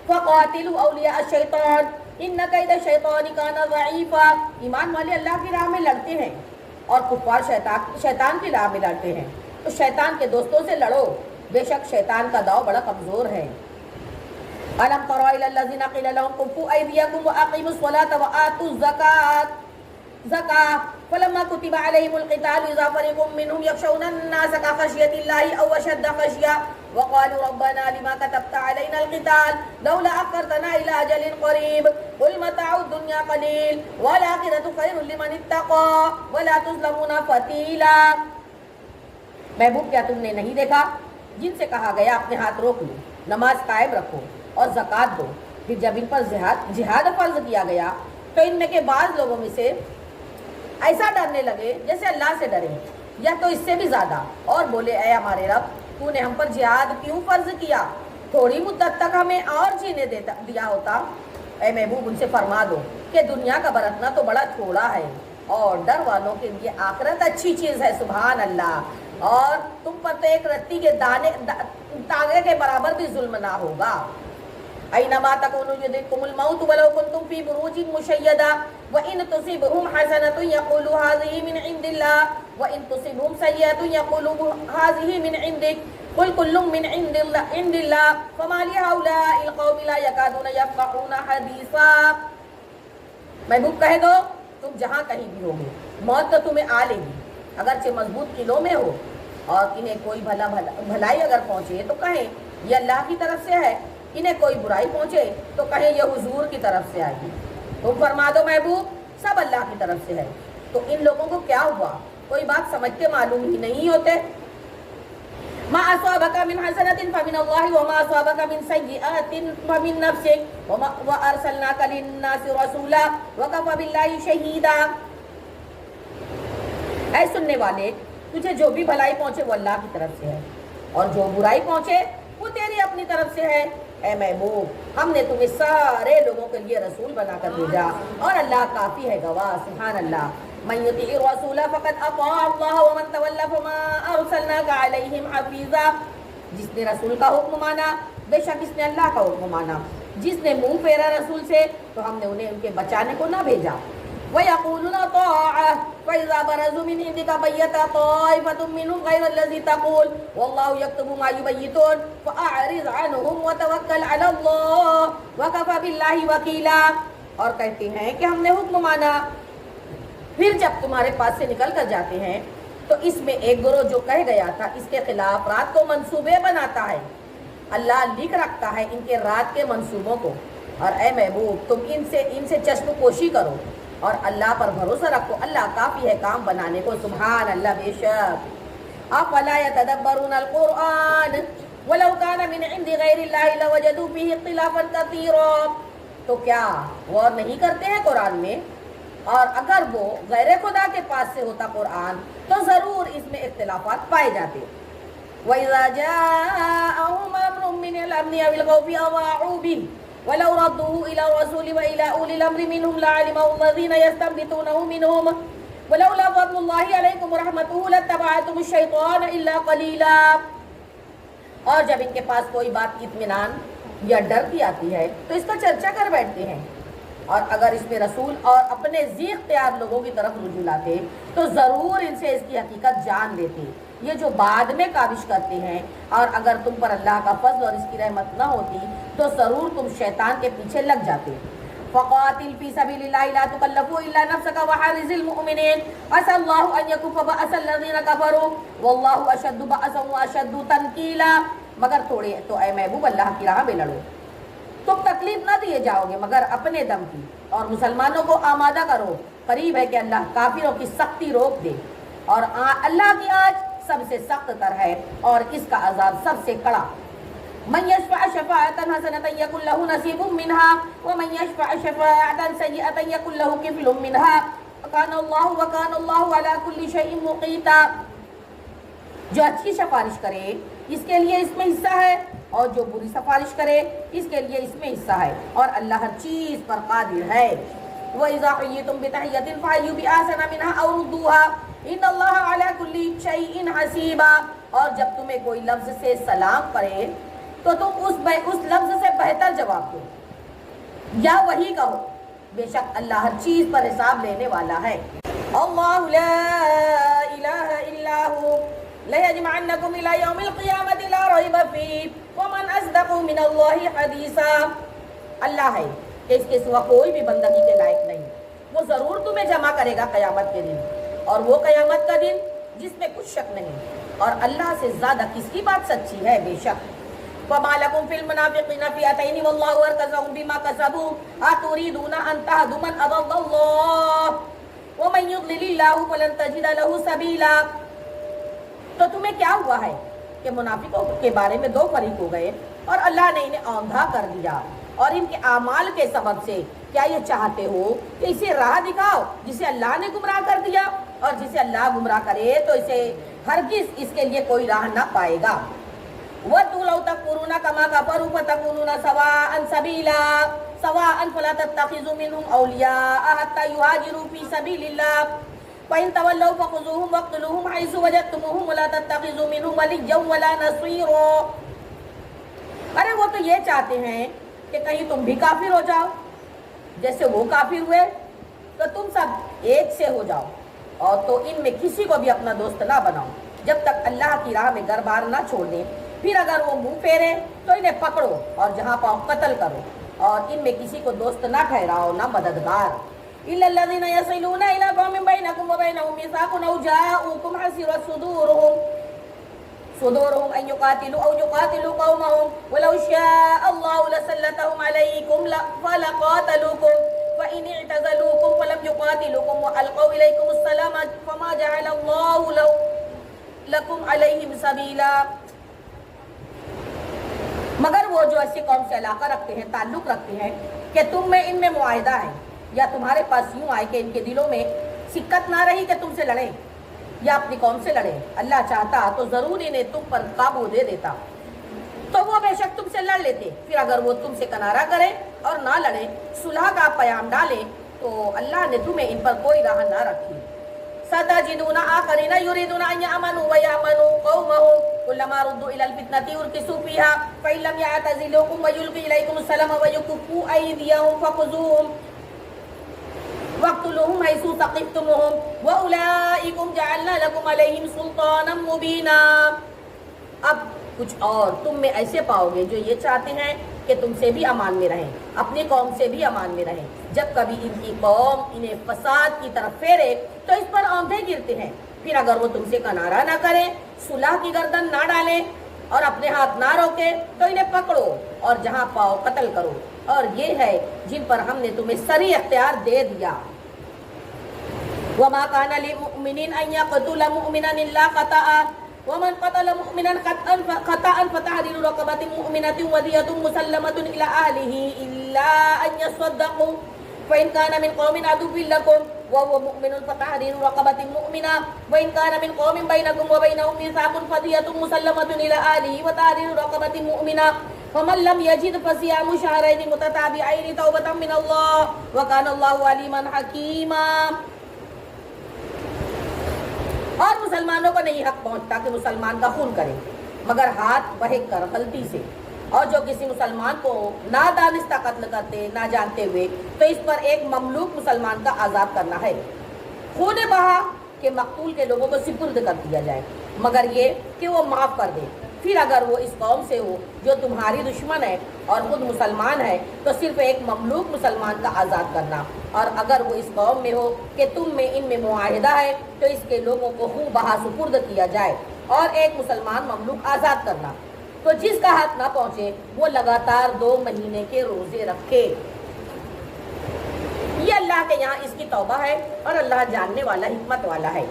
فقاتلوا اولیاء الشیطان ان کید الشیطان کان ضعیفا۔ ایمان والے اللہ کی راہ میں لڑتے ہیں اور کفار شیطان کی راہ میں لڑتے ہیں، تو شیطان کے دوستوں سے لڑو، بے شک شیطان کا داؤ بڑا کمزور ہے۔ أَلَمْ تَرَ إِلَى الَّذِينَ قِيلَ لَهُمْ كُفُّوا أَيْدِيَكُمْ وَأَقِيمُوا الصَّلَاةَ وَآتُوا الزَّكَاةَ فَلَمَّا كُتِبَ عَلَيْهِمُ الْقِتَالُ إِذَا فَرِيقٌ مِّنْهُمْ يَخْشَوْنَ النَّاسَ كَخَشْيَةِ اللَّهِ أَوْ أَشَدَّ خَشْيَةً وَقَالُوا رَبَّنَا لِمَ كَتَبْتَ عَلَيْنَا الْقِتَالَ لَوْلَا أَخَّرْتَنَا إِلَىٰ أَجَلٍ قَرِيبٍ قُلْ مَتَاعُ الدُّنْيَا قَلِيلٌ وَالْآخِرَةُ خَيْرٌ لِّمَنِ اتَّقَىٰ وَلَا تُظْلَمُونَ فَتِيلًا۔ محبوب کیا تم نے نہیں دیکھا جن سے کہا گیا اپنے ہاتھ روک لو، نماز قائم رکھو اور زکوٰۃ دو، پھر جب ان پر جہاد فرض کیا گیا تو ان میں کے بعض لوگوں میں سے ایسا ڈرنے لگے جیسے اللہ سے ڈرے یا تو اس سے بھی زیادہ، اور بولے اے ہمارے رب تو نے ہم پر جہاد کیوں فرض کیا، تھوڑی مدت تک ہمیں اور جینے دیا ہوتا۔ اے محبوب ان سے فرما دو کہ دنیا کا برتنا تو بڑا تھوڑا ہے اور ڈر والوں کے لیے آخرت اچھی چیز ہے۔ سبحان اللہ۔ اور تم پر تو ایک رتی کے تاغے کے برابر بھی ظلم نہ ہوگا۔ أَيْنَمَا تَكُونُوا يُدْرِكْكُمُ الْمَوْتُ وَلَوْ كُنْتُمْ فِي بُرُوجٍ مُّشَيَّدَةٍ وَإِن تُصِبْهُمْ حَسَنَةٌ يَقُولُوا هَٰذِهِ مِنْ عِندِ اللَّهِ وَإِن تُصِبْهُمْ سَيِّئَةٌ يَقُولُوا هَٰذِهِ مِنْ عِندِكَ قُلْ كُلٌّ مِّنْ عِندِ اللَّهِ فَمَا لِهَٰؤُلَاءِ الْقَوْمِ لَا يَكَادُونَ يَفْقَهُونَ حَدِيثًا۔ محبوب کہہ دو تم جہاں کہیں بھی ہوگے موت تو تمہیں آ لے گی، اگرچہ مضبوط قلعوں میں ہو، اور انہیں کوئی بھلائی اگر پہنچے تو کہیں یہ اللہ کی طرف سے ہے، انہیں کوئی برائی پہنچے تو کہیں یہ حضور کی طرف سے آئے گی۔ تم فرما دو محبوب سب اللہ کی طرف سے ہے۔ تو ان لوگوں کو کیا ہوا، کوئی بات سمجھ کے معلوم ہی نہیں ہوتے۔ ما أصابك من حسنة فمن الله وما أصابك من سيئة فمن نفسك وأرسلناك للناس رسولا وكفى بالله شهيدا۔ اے سننے والے تجھے جو بھی بھلائی پہنچے وہ اللہ کی طرف سے ہے، اور جو برائی پہنچے وہ تیری اپنی طرف سے ہے۔ اے محبوب ہم نے تمہیں سارے لوگوں کے لیے رسول بنا کر بھیجا اور اللہ کافی ہے گواہ۔ سبحان اللہ۔ من یطیع الرسول فقد اطاع اللہ ومن تولی فما ارسلناک علیہم حفیظا۔ جس نے رسول کا حکم مانا بے شک اس نے اللہ کا حکم مانا، جس نے منہ پھیرا رسول سے تو ہم نے انہیں ان کے بچانے کو نہ بھیجا۔ وَيَقُولُونَ طَاعَةٌ فَإِذَا بَرَزُوا مِنْ عِنْدِكَ بَيَّتَ طَائِفَةٌ مِّنْهُمْ غَيْرَ الَّذِي تَقُولُ وَاللَّهُ يَكْتُبُ مَا يُبَيِّتُونَ فَأَعْرِضْ عَنْهُمْ وَتَوَكَّلْ عَلَى اللَّهِ وَكَفَى بِاللَّهِ وَكِيلًا۔ اور کہتے ہیں کہ ہم نے حکم مانا، پھر جب تمہارے پاس سے نکل کر جاتے ہیں تو اس میں ایک گروہ جو کہہ گیا تھا اس کے خلاف رات کو منصوبے بناتا ہے، اللہ لکھ رکھتا ہے ان کے رات کے منصوبوں کو۔ اور اے محبوب تم ان سے چشم پوشی کرو اور اللہ پر بھروسہ رکھو، اللہ کافی ہے کام بنانے کو۔ سبحان اللہ۔ بے شک افلا يتدبرون القرآن ولو كان من عند غیر اللہ لوجدوا فيه اختلافا كثيرا۔ تو کیا غور نہیں کرتے ہیں قرآن میں؟ اور اگر وہ غیر خدا کے پاس سے ہوتا قرآن تو ضرور اس میں اختلافات پائے جاتے۔ وَإِذَا جَاءَهُمْ أَمْرٌ مِّنَ الْأَمْنِ أَوِ الْخَوْفِ أَضَاعُوا بِهِ وَلَوْ رَدُّوهُ إِلَى الرَّسُولِ وَإِلَى أُولِي الْأَمْرِ مِنْهُمْ لَعَلِمَهُ الَّذِينَ يَسْتَنبِطُونَهُ مِنْهُمْ وَلَوْلَا فَضْلُ اللَّهِ عَلَيْكُمْ وَرَحْمَتُهُ لَاتَّبَعْتُمُ الشَّيْطَانَ إِلَّا قَلِيلًا۔ اور جب ان کے پاس کوئی بات اطمینان یا ڈر کی آتی ہے تو اس کا چرچا کر بیٹھتے ہیں، اور اگر اس میں رسول اور اپنے ذی اختیار لوگوں کی طرف رجوع لاتے تو ضرور ان سے اس کی حقیقت جان لیتے، یہ جو بعد میں کاوش کرتے ہیں۔ اور اگر تم پر اللہ کا فضل اور اس کی رحمت نہ ہوتی تو ضرور تم شیطان کے پیچھے لگ جاتے۔ فقاتل فی سبیل اللہ لا تکلف الا نفسک وحرز المؤمنین عسى اللہ ان یکف بأس الذین کفروا واللہ اشد بأسا واشد تنکیلا۔ مگر تھوڑے تو اے محبوب اللہ کی راہ میں لڑو، تم تکلیف نہ دیے جاؤ گے مگر اپنے دم کی، اور مسلمانوں کو آمادہ کرو، قریب ہے کہ اللہ کافروں کی سختی روک دے، اور اللہ کی آنچ سب سے سخت تر ہے اور اس کا عذاب سب سے کڑا۔ من یشفع شفاعة حسنة یکن له نصیب منها ومن یشفع شفاعة سیئة یکن له کفل منها وکان اللہ علی کل شیء مقیتا۔ جو اچھی سفارش کرے اس کے لیے اس میں حصہ ہے، اور جو بری سفارش کرے اس کے لیے اس میں حصہ ہے، اور اللہ ہر چیز پر قادر ہے۔ وَإِذَا حُيِّيتُم بِتَحِيَّةٍ فَحَيُّوا بِأَحْسَنَ مِنْهَا أَوْ رُدُّوهَا إِنَّ اللَّهَ عَلَى كُلِّ شَيْءٍ حَسِيبٌ۔ اور جب تمہیں کوئی لفظ سے سلام کرے تو تم اس لفظ سے بہتر جواب دو یا وہی کہو، بے شک اللہ ہر چیز پر حساب لینے والا ہے۔ اللہ لا الہ الا ہو لَيَجْمَعَنَّكُمْ إِلَى يَوْمِ الْقِيَامَةِ لَا رَيْبَ فِيهِ وَمَنْ أَصْدَقُ مِنَ اللَّهِ حَدِيثًا۔ اللہ ہے کہ اس کے سوا کوئی بھی بندگی کے لائق نہیں، وہ ضرور تمہیں جمع کرے گا قیامت کے دن، اور وہ قیامت کا دن جس میں کچھ شک نہیں، اور اللہ سے زیادہ کس کی بات سچی ہے؟ بے شک۔ فَمَا لَكُمْ فِي الْمُنَافِقِينَ فِئَتَيْنِ وَاللَّهُ أَرْكَسَهُم بِمَا كَسَبُوا أَتُرِيدُونَ أَن تَهْدُوا مَنْ أَضَلَّ اللَّهُ وَمَن يُضْلِلِ اللَّهُ فَلَن تَجِدَ لَهُ سَبِيلًا۔ تو تمہیں کیا ہوا ہے کہ منافقوں کے بارے میں دو فریق ہو گئے، اور اللہ نے انہیں آندھا کر دیا، اور ان کے اعمال کے سبب سے کیا یہ چاہتے ہو کہ اسے راہ دکھاؤ جسے اللہ نے گمراہ کر دیا، اور جسے اللہ گمراہ کرے تو اسے ہرگز اس کے لیے کوئی راہ نہ پائے گا۔ وَدُّوا لَوْ تَكْفُرُونَ كَمَا كَفَرُوا فَتَكُونُونَ سَوَاءً سَبِيلًا سَوَاءً فَلَا تَتَّخِذُوا مِنْهُمْ أَوْلِيَاءَ حَتَّى يُهَاجِرُوا فِي سَبِيلِ اللَّهِ فَإِن تَوَلَّوْا فَخُذُوهُمْ وَاقْتُلُوهُمْ حَيْثُ وَجَدتُّمُوهُمْ وَلَا تَتَّخِذُوا مِنْهُمْ وَلِيًّا وَلَا نَصِيرًا۔ ارے وہ تو یہ چاہتے ہیں کہ کہیں تم بھی کافر ہو جاؤ جیسے وہ کافر ہوئے، تو تم سب ایک سے ہو جاؤ، اور تو ان میں کسی کو بھی اپنا دوست نہ بناؤ جب تک اللہ کی راہ میں گر بار نہ چھوڑ دیں، پھر اگر وہ منہ پھیرے تو انہیں پکڑو اور جہاں پاؤ قتل کرو، اور ان میں کسی کو دوست نہ ٹھہراؤ نہ مددگار۔ إِلَّا الَّذِينَ يَصِلُونَ إِلَىٰ قَوْمٍ بَيْنَكُمْ وَبَيْنَهُم مِّيثَاقٌ أَوْ جَاءُوكُمْ حَسِرَتْ صُدُورُهُمْ أَن يُقَاتِلُوا أَوْ يُقَاتِلُوا قَوْمَهُمْ وَلَوْ شَاءَ اللَّهُ لَسَلَّطَهُمْ عَلَيْكُمْ فَلَقَاتَلُوكُمْ فَإِنِ اعْتَزَلُوكُمْ فَلَمْ يُقَاتِلُوكُمْ وَأَلْقَوْا إِلَيْكُمُ السَّلَامَ فَمَا جَعَلَ اللَّهُ لَكُمْ عَلَيْهِمْ سَبِيلًا۔ مگر وہ جو ایسی قوم سے علاقہ رکھتے ہیں، تعلق رکھتے ہیں کہ تم میں ان میں معاہدہ ہے، یا تمہارے پاس یوں آئے کہ ان کے دلوں میں سکت نہ رہی کہ تم سے لڑیں یا اپنی قوم سے لڑیں، اللہ چاہتا تو ضرور انہیں تم پر قابو دے دیتا، تو وہ بے شک تم سے لڑ لیتے، پھر اگر وہ تم سے کنارہ کریں اور نہ لڑیں، صلح کا پیام ڈالیں، تو اللہ نے تمہیں ان پر کوئی راہ نہ رکھی۔ سَتَجِدُونَ آخَرِينَ يُرِيدُونَ أَن يَأْمَنُوا وَيَأْمَنُوا قَوْمَهُمْ كُلَّمَا رُدُّوا إِلَى الْفِتْنَةِ أُرْكِسُوا فِيهَا فَإِن لَّمْ يَعْتَزِلُوكُمْ وَيُلْقُوا إِلَيْكُمُ السَّلَامَ وَيَكُفُّوا أَيْدِيَهُمْ فَخُذُوهُمْ وَاقْتُلُوهُمْ حَيْثُ ثَقِفْتُمُوهُمْ وَأُولَٰئِكُمْ جَعَلْنَا لَكُمْ عَلَيْهِمْ سُلْطَانًا مُّبِينًا۔ اب کچھ اور تم میں ایسے پاؤ گے جو یہ چاہتے ہیں کہ تم سے بھی امان میں رہیں، اپنی قوم سے بھی امان میں رہیں، جب کبھی ان کی قوم انہیں فساد کی طرف پھیرے تو اس پر آندھے گرتے ہیں، پھر اگر وہ تم سے کنارہ نہ کریں، صلح کی گردن نہ ڈالیں اور اپنے ہاتھ نہ روکے تو انہیں پکڑو اور جہاں پاؤ قتل کرو، اور یہ ہے جن پر ہم نے تمہیں سری اختیار دے دیا۔ وَمَا كَانَ لِمُؤْمِنٍ أَن يَقْتُلَ مُؤْمِنًا إِلَّا خَطَأً وَمَنْ قَتَلَ مُؤْمِنًا خَطَأً فَتَحْرِيرُ رَقَبَةٍ مُؤْمِنَةٍ وَدِيَةٌ مُّسَلَّمَةٌ إِلَىٰ أَهْلِهِ إِلَّا أَن يَصَّدَّقُوا فَإِن كَانَ مِنْ قَوْمٍ عَدُوٍّ لَّكُمْ وَهُوَ مُؤْمِنٌ فَتَحْرِيرُ رَقَبَةٍ مُؤْمِنَةٍ وَإِن كَانَ مِنْ قَوْمٍ بَيْنَكُمْ وَبَيْنَهُم مِّيثَاقٌ فَدِيَةٌ مُّسَلَّمَةٌ إِلَىٰ أَهْلِهِ وَتَحْرِيرُ رَقَبَةٍ مُؤْمِنَةٍ فَمَن لَّمْ يَجِدْ فَصِيَامُ شَهْرَيْنِ مُتَتَابِعَيْنِ تَوْبَةً مِّنَ اللَّهِ وَكَانَ اللَّهُ عَلِيمًا حَكِيمًا۔ اور مسلمانوں کو نہیں حق پہنچتا کہ مسلمان کا خون کرے مگر ہاتھ بہک کر غلطی سے، اور جو کسی مسلمان کو نادانستہ قتل کرتے نہ جانتے ہوئے تو اس پر ایک مملوک مسلمان کا آزاد کرنا ہے، خون بہا کہ مقتول کے لوگوں کو سپرد کر دیا جائے، مگر یہ کہ وہ معاف کر دے، پھر اگر وہ اس قوم سے ہو جو تمہاری دشمن ہے اور خود مسلمان ہے تو صرف ایک مملوک مسلمان کا آزاد کرنا، اور اگر وہ اس قوم میں ہو کہ تم میں ان میں معاہدہ ہے تو اس کے لوگوں کو خون بہا سپرد کیا جائے اور ایک مسلمان مملوک آزاد کرنا، تو جس کا حق نہ پہنچے وہ لگاتار 2 مہینے کے روزے رکھے۔ یہ اللہ کے یہاں اس کی توبہ ہے اور اللہ جاننے والا حکمت والا ہے۔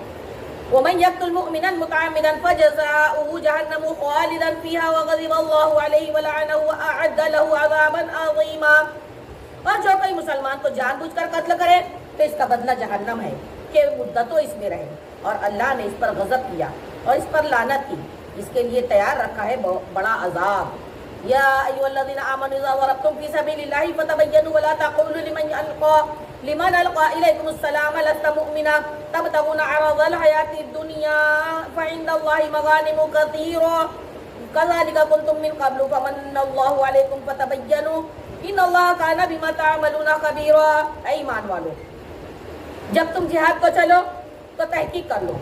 وَمَن يَقْتُلْ مُؤْمِنًا مُتَعَمِّدًا فَجَزَاؤُهُ جَهَنَّمُ خَالِدًا فِيهَا وَغَضِبَ اللَّهُ عَلَيْهِ وَلَعَنَهُ وَأَعَدَّ لَهُ عَذَابًا عَظِيمًا۔ اور جو کوئی مسلمان کو جان بوجھ کر قتل کرے تو اس کا بدلہ جہنم ہے کہ مدتوں اس میں رہے، اور اللہ نے اس پر غضب کیا اور اس پر لعنت کی، اس کے لیے تیار رکھا ہے بڑا عذاب۔ یا ایھا الذین آمنوا اذا ضربتم فی سبیل اللہ فتبینوا ولا تقولوا لمن القى الیکم السلام لست مؤمنا تبتغون عرض الحیاۃ الدنیا فعند اللہ مغانم کثیرہ کذالک کنتم من قبل فمن اللہ علیکم فتبینوا ان اللہ کان بما تعملون خبیرا۔ اے ایمان والو، جب تم جہاد کو چلو تو تحقیق کر لو،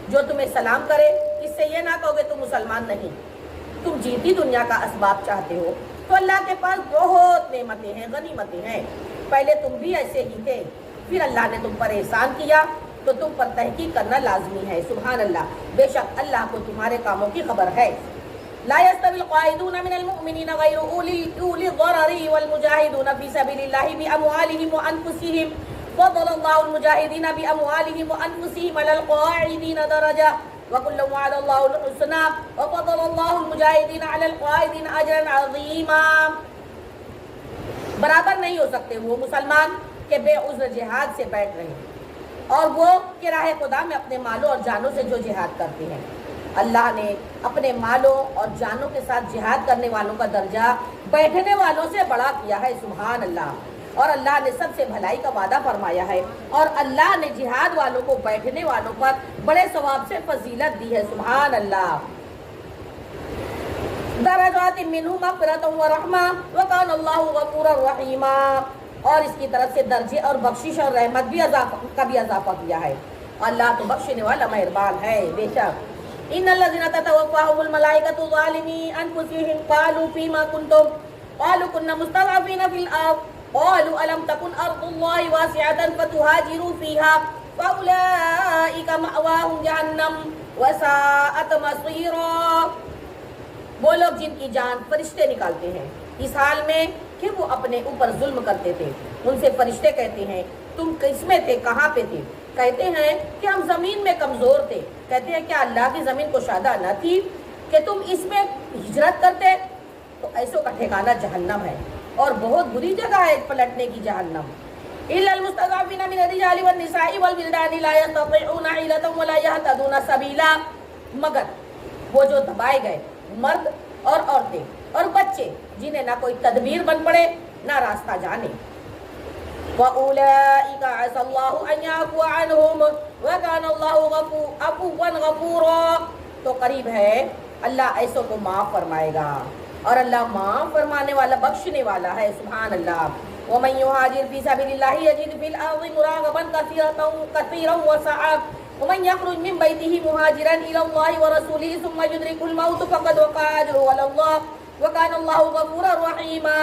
جو تمہیں سلام کرے اس سے یہ نہ کہو کہ تم مسلمان نہیں۔ تم جیتی دنیا کا اسباب چاہتے ہو تو اللہ کے پاس بہت نعمتیں ہیں، غنیمتیں ہیں۔ پہلے تم بھی ایسے ہی تھے، پھر اللہ نے تم پر احسان کیا تو تم پر تحقیق کرنا لازمی ہے۔ سبحان اللہ، بے شک اللہ کو تمہارے کاموں کی خبر ہے۔ لا يستوي القاعدون من المؤمنين غير أولي الضرر والمجاهدون في سبيل الله بأموالهم وأنفسهم فضل الله المجاهدين بأموالهم وأنفسهم على القاعدين درجة وكلا وعد الله الحسنى وفضل الله المجاهدين على القاعدين أجرا عظيما۔ برابر نہیں ہو سکتے وہ مسلمان کہ بے عذر جہاد سے بیٹھ رہے اور وہ کہ راہ خدا میں اپنے مالوں اور جانوں سے جو جہاد کرتے ہیں۔ اللہ نے اپنے مالوں اور جانوں کے ساتھ جہاد کرنے والوں کا درجہ بیٹھنے والوں سے بڑا کیا ہے۔ سبحان اللہ۔ اور اللہ نے سب سے بھلائی کا وعدہ فرمایا ہے، اور اللہ نے جہاد والوں کو بیٹھنے والوں پر بڑے ثواب سے فضیلت دی ہے۔ سبحان اللہ۔ درجات منہ مغفرۃ ورحمہ وکان اللہ غفورا رحیما۔ اور اس کی طرف سے درجے اور بخشش اور رحمت کا بھی اضافہ کیا ہے۔ اللہ تو بخشنے والا مہربان ہے بے شک۔ ان الذين تتوفاهم الملائكة ظالمي انفسهم قالوا فيما كنتم قالوا كنا مستضعفين في الارض قالوا الم تكن ارض الله واسعة فتهاجروا فيها فاولئك مأواهم جهنم وساءت مصيرا۔ وہ لوگ جن کی جان فرشتے نکالتے ہیں اس حال میں کہ وہ اپنے اوپر ظلم کرتے تھے، ان سے فرشتے کہتے ہیں تم کس میں تھے، کہاں پہ تھے؟ کہتے ہیں کہ ہم زمین میں کمزور تھے۔ کہتے ہیں کیا اللہ کی زمین کشادہ نہ تھی کہ تم اس میں ہجرت کرتے؟ تو ایسوں کا ٹھکانہ جہنم ہے، اور بہت بری جگہ ہے پلٹنے کی جہنم۔ إلا المستضعفين من الرجال والنساء والولدان لا يستطيعون حيلة ولا يهتدون سبيلا، مگر وہ جو دبائے گئے مرد اور عورتیں اور بچے جنہیں نہ کوئی تدبیر بن پڑے نہ راستہ جانے۔ وَأُولَئِكَ عَسَى اللَّهُ أَن يَعْفُوَ عَنْهُمْ وَكَانَ اللَّهُ عَفُوًّا غَفُورًا۔ تو قریب ہے اللہ ایسوں کو معاف فرمائے گا، اور اللہ معاف فرمانے والا بخشنے والا ہے۔ سبحان اللہ۔ وَمَن يُهَاجِرْ فِي سَبِيلِ اللَّهِ يَجِدْ فِي الْأَرْضِ مُرَاغَمًا كَثِيرًا وَسَعًا وَمَن يَخْرُجْ مِن بَيْتِهِ مُهَاجِرًا إِلَى اللَّهِ وَرَسُولِهِ ثُمَّ يُدْرِكْهُ الْمَوْتُ فَقَدْ وَقَعَ أَجْرُهُ عَلَى اللَّهِ وَكَانَ اللَّهُ غَفُورًا رَحِيمًا۔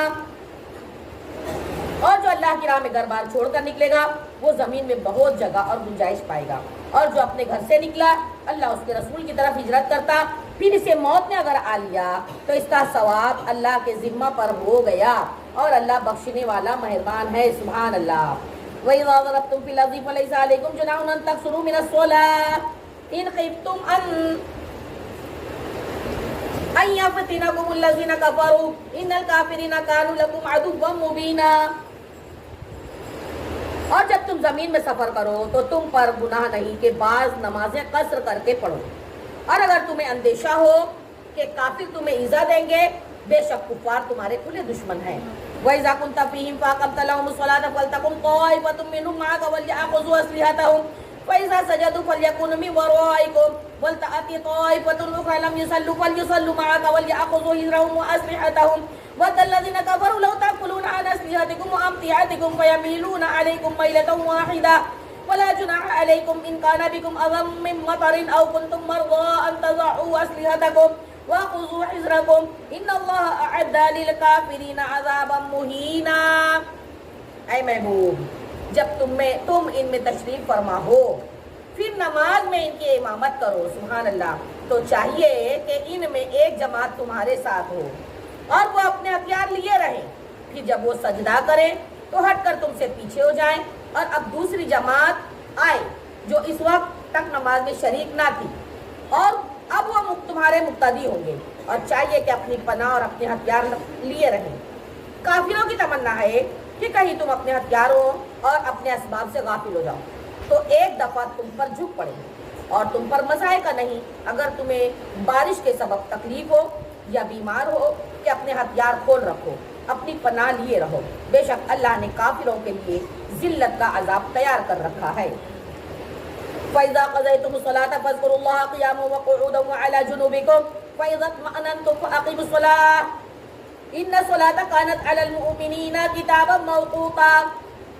اور جو اللہ کی راہ میں گھر بار چھوڑ کر نکلے گا وہ زمین میں بہت جگہ اور گنجائش پائے گا، اور جو اپنے گھر سے نکلا اللہ اس کے رسول کی طرف ہجرت کرتا پھر اسے موت نے اگر آ لیا تو اس کا ثواب اللہ کے ذمہ پر ہو گیا، اور اللہ بخشنے والا مہربان ہے۔ سبحان اللہ۔ وَإِذَا ضَرَبْتُمْ فِي الْأَرْضِ فَلَيْسَ عَلَيْكُمْ جُنَاحٌ أَن تَقْصُرُوا مِنَ الصَّلَاةِ إِنْ خِفْتُمْ أَن يَفْتِنَكُمُ الَّذِينَ كَفَرُوا إِنَّ الْكَافِرِينَ كَانُوا لَكُمْ عَدُوًّا مُبِينًا۔ اور جب تم زمین میں سفر کرو تو تم پر گناہ نہیں کہ بعض نمازیں قصر کر کے پڑھو، اور اگر تمہیں اندیشہ ہو کہ کافر تمہیں ایذا دیں گے، بے شک کفار تمہارے کھلے دشمن ہیں۔ وَإِذَا كُنْتَ فِيهِمْ فَأَقَمْتَ لَهُمُ الصَّلَاةَ فَلْتَقُمْ طَائِفَةٌ مِّنْهُمْ مَعَكَ وَلْيَأْخُذُوا أَسْلِحَتَهُمْ فَإِذَا سَجَدُوا فَلْيَكُونُوا مِنْ وَرَائِكُمْ وَلْتَأْتِ طَائِفَةٌ أُخْرَىٰ لَمْ يُصَلُّوا فَلْيُصَلُّوا مَعَكَ وَلْيَأْخُذُوا حِذْرَهُمْ وَأَسْلِحَتَهُمْ وَدَّ الَّذِينَ كَفَرُوا لَوْ تَأْكُلُونَ عَنْ أَسْلِحَتِكُمْ وَأَمْتِعَتِكُمْ فَيَمِيلُونَ عَلَيْكُمْ مَيْلَةً وَاحِدَةً وَلَا جُنَاحَ عَلَيْكُمْ إِنْ كَانَ بِكُمْ أَذًى مِّن مَّطَرٍ أَوْ كُنتُم مَّرْضَىٰ أَن تَضَعُوا أَسْلِحَتَكُمْ وَخُذُوا حِذْرَكُمْ إِنَّ اللَّهَ أَعَدَّ لِلْكَافِرِينَ عَذَابًا مُّهِينًا۔ اے محبوب، جب تم ان میں تشریف فرما ہو پھر نماز میں ان کی امامت کرو، سبحان اللہ، تو چاہیے کہ ان میں ایک جماعت تمہارے ساتھ ہو اور وہ اپنے ہتھیار لیے رہیں، پھر جب وہ سجدہ کریں تو ہٹ کر تم سے پیچھے ہو جائیں، اور اب دوسری جماعت آئے جو اس وقت تک نماز میں شریک نہ تھی، اور اب وہ تمہارے مقتدی ہوں گے، اور چاہیے کہ اپنی پناہ اور اپنے ہتھیار لیے رہیں۔ کافروں کی تمنا ہے کہ کہیں تم اپنے ہتھیاروں اور اپنے اسباب سے غافل ہو جاؤ، تو ایک دفعہ تم پر جھک پڑے اور تم پر مضائقہ نہیں اگر تمہیں بارش کے سبب تکلیف ہو یا بیمار ہو کہ اپنے ہتھیار کھول رکھو، اپنی پناہ لیے رہو، بے شک اللہ نے کافروں کے لیے ذلت کا عذاب تیار کر رکھا ہے۔ فَإِذَا قَضَيْتُمُ الصَّلَاةَ فَاذْكُرُوا اللَّهَ قِيَامًا وَقُعُودًا وَعَلَى جُنُوبِكُمْ فَإِذَا اطْمَأْنَنْتُمْ فَأَقِيمُوا الصَّلَاةَ إِنَّ الصَّلَاةَ كَانَتْ عَلَى الْمُؤْمِنِينَ كِتَابًا مَوْقُوتًا۔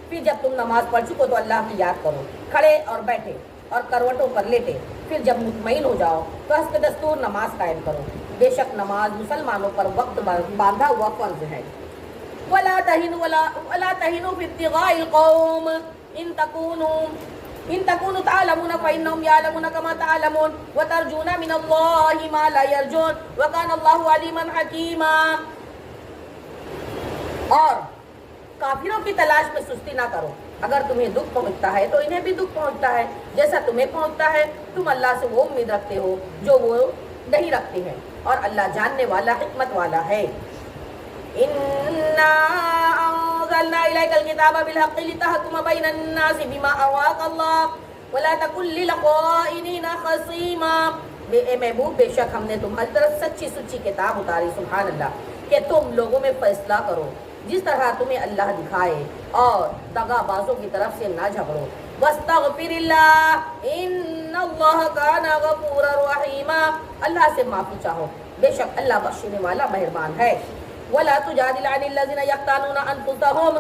پھر جب تم نماز پڑھ چکو تو اللہ کی یاد کرو، کھڑے اور بیٹھے اور کروٹوں پر لیٹے، پھر جب مطمئن ہو جاؤ تو حسب دستور نماز قائم کرو، بے شک نماز مسلمانوں پر وقت باندھا ہوا فرض ہے۔ وَلَا تَهِنُوا فِي ابْتِغَاءِ الْقَوْمِ إِن تَكُونُوا تَعْلَمُونَ فَإِنَّهُمْ يَعْلَمُونَ كَمَا تَعْلَمُونَ وَتَرْجُونَ مِنَ اللَّهِ مَا لَا يَرْجُونَ وَكَانَ اللَّهُ عَلِيمًا حَكِيمًا۔ اور کافروں کی تلاش میں سستی نہ کرو، اگر تمہیں دکھ پہنچتا ہے تو انہیں بھی دکھ پہنچتا ہے جیسا تمہیں پہنچتا ہے، تم اللہ سے وہ امید رکھتے ہو جو وہ نہیں رکھتے ہیں، اور اللہ جاننے والا حکمت والا ہے۔ إِنَّا أَنزَلْنَا إِلَيْكَ الْكِتَابَ بِالْحَقِّ لِتَحْكُمَ بَيْنَ النَّاسِ بِمَا أَرَاكَ اللَّهُ وَلَا تَكُن لِّلْخَائِنِينَ خَصِيمًا۔ اے محبوب، بے شک ہم نے تمہاری طرف سچی کتاب اتاری، سبحان اللہ، کہ تم لوگوں میں فیصلہ کرو جس طرح تمہیں اللہ دکھائے، اور دغا بازوں کی طرف سے نہ جھگڑو۔ وَاسْتَغْفِرِ اللَّهَ إِنَّ اللَّهَ كَانَ غَفُورًا رَحِيمًا۔ اللہ سے معافی چاہو، بے شک اللہ بخشنے والا مہربان ہے۔ وَلَا تُجَادِلْ عَنِ الَّذِينَ يَخْتَانُونَ أَنفُسَهُمْ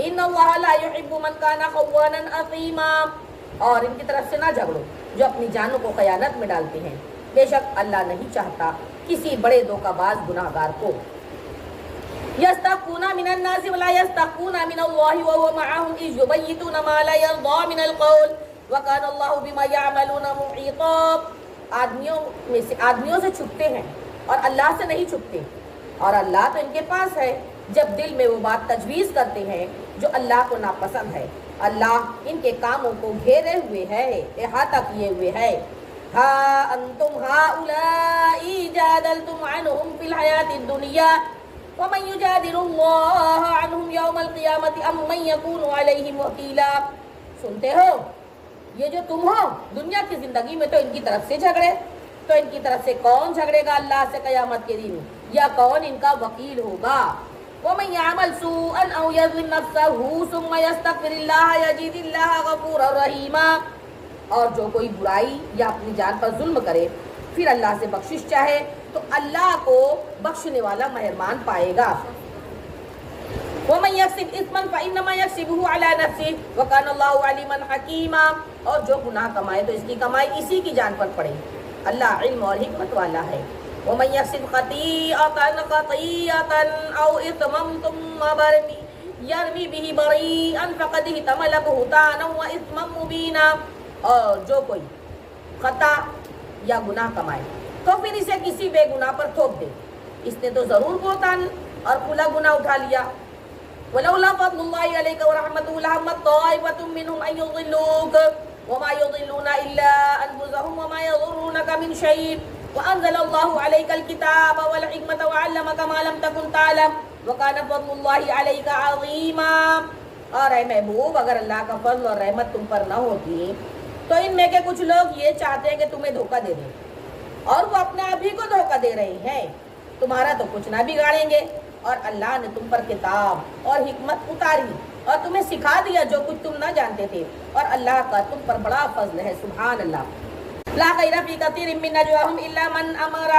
إِنَّ اللَّهَ لَا يُحِبُّ مَنْ كَانَ خَوَّانًا أَثِيمًا۔ اور ان کی طرف سے نہ جھگڑو جو اپنی جانوں کو خیانت میں ڈالتے ہیں، بے شک اللہ نہیں چاہتا کسی بڑے دھوکہ باز گناہگار کو۔ يَسْتَخْفُونَ مِنَ النَّاسِ وَلَا يَسْتَخْفُونَ مِنَ اللَّهِ وَهُوَ مَعَهُمْ إِذْ يُبَيِّتُونَ مَا لَا يَرْضَىٰ مِنَ الْقَوْلِ وَكَانَ اللَّهُ بِمَا يَعْمَلُونَ مُحِيطًا۔ آدمیوں سے چھپتے ہیں اور اللہ سے نہیں چھپتے، اور اللہ تو ان کے پاس ہے جب دل میں وہ بات تجویز کرتے ہیں جو اللہ کو ناپسند ہے۔ اللہ ان کے کاموں کو گھیرے ہوئے ہے، احاطہ کیے ہوئے ہے۔ ہا انتم ہؤلاء جادلتم عنہم فی الحیاۃ الدنیا ومن یجادل اللہ عنہم یوم القیامۃ ام من یکون علیہم وکیلا۔ سنتے ہو، یہ جو تم ہو دنیا کی زندگی میں تو ان کی طرف سے جھگڑے، تو ان کی طرف سے کون جھگڑے گا اللہ سے قیامت کے دن، یا کون ان کا وکیل ہوگا؟ وَمَن يَعْمَلْ سُوءًا أَوْ يَظْلِمْ نَفْسَهُ ثُمَّ يَسْتَغْفِرِ اللَّهَ يَجِدِ اللَّهَ غَفُورًا رَحِيمًا۔ اور جو کوئی برائی یا اپنی جان پر ظلم کرے پھر اللہ سے بخشش چاہے تو اللہ کو بخشنے والا مہربان پائے گا۔ وَمَن يَكْسِبْ إِثْمًا فَإِنَّمَا يَكْسِبُهُ عَلَى نَفْسِهِ وَكَانَ اللَّهُ عَلِيمًا حَكِيمًا۔ اور جو گناہ کمائے تو اس کی کمائی اسی کی جان پر پڑے، اللہ علم اور حکمت والا ہے۔ وَمَن يَكْسِبْ خَطِيئَةً أَوْ إِثْمًا ثُمَّ يَرْمِ بِهِ بَرِيئًا فَقَدِ احْتَمَلَ بُهْتَانًا وَإِثْمًا مُبِينًا۔ اور جو کوئی خطا یا گناہ کمائے تو پھر اسے کسی بے گناہ پر تھوپ دے، اس نے تو ضرور بہتان اور کھلا گناہ اٹھا لیا۔ وَلَوْلَا فَضْلُ اللَّهِ عَلَيْكَ وَرَحْمَتُهُ لَهَمَّتْ طَائِفَةٌ مِّنْهُمْ أَن يُضِلُّوكَ وَمَا يُضِلُّونَ إِلَّا أَنفُسَهُمْ وَمَا يَضُرُّونَكَ مِنْ شَيْءٍ وَأَنزَلَ اللَّهُ عَلَيْكَ الْكِتَابَ وَالْحِكْمَةَ وَعَلَّمَكَ مَا لَمْ تَكُنْ تَعْلَمْ وَكَانَ فَضْلُ اللَّهِ عَلَيْكَ عَظِيمًا۔ اور اے محبوب، اگر اللہ کا فضل اور رحمت تم پر نہ ہوتی تو ان میں کے کچھ لوگ یہ چاہتے ہیں کہ تمہیں دھوکہ دے دیں، اور وہ اپنے آپ ہی کو دھوکہ دے رہے ہیں، تمہارا تو کچھ نہ بگاڑیں گے۔ اور اللہ نے تم پر کتاب اور حکمت اتاری اور تمہیں سکھا دیا جو کچھ تم نہ جانتے تھے، اور اللہ کا تم پر بڑا فضل ہے، سبحان اللہ۔ لا خیر فی کثیر من نجواہم الا من امر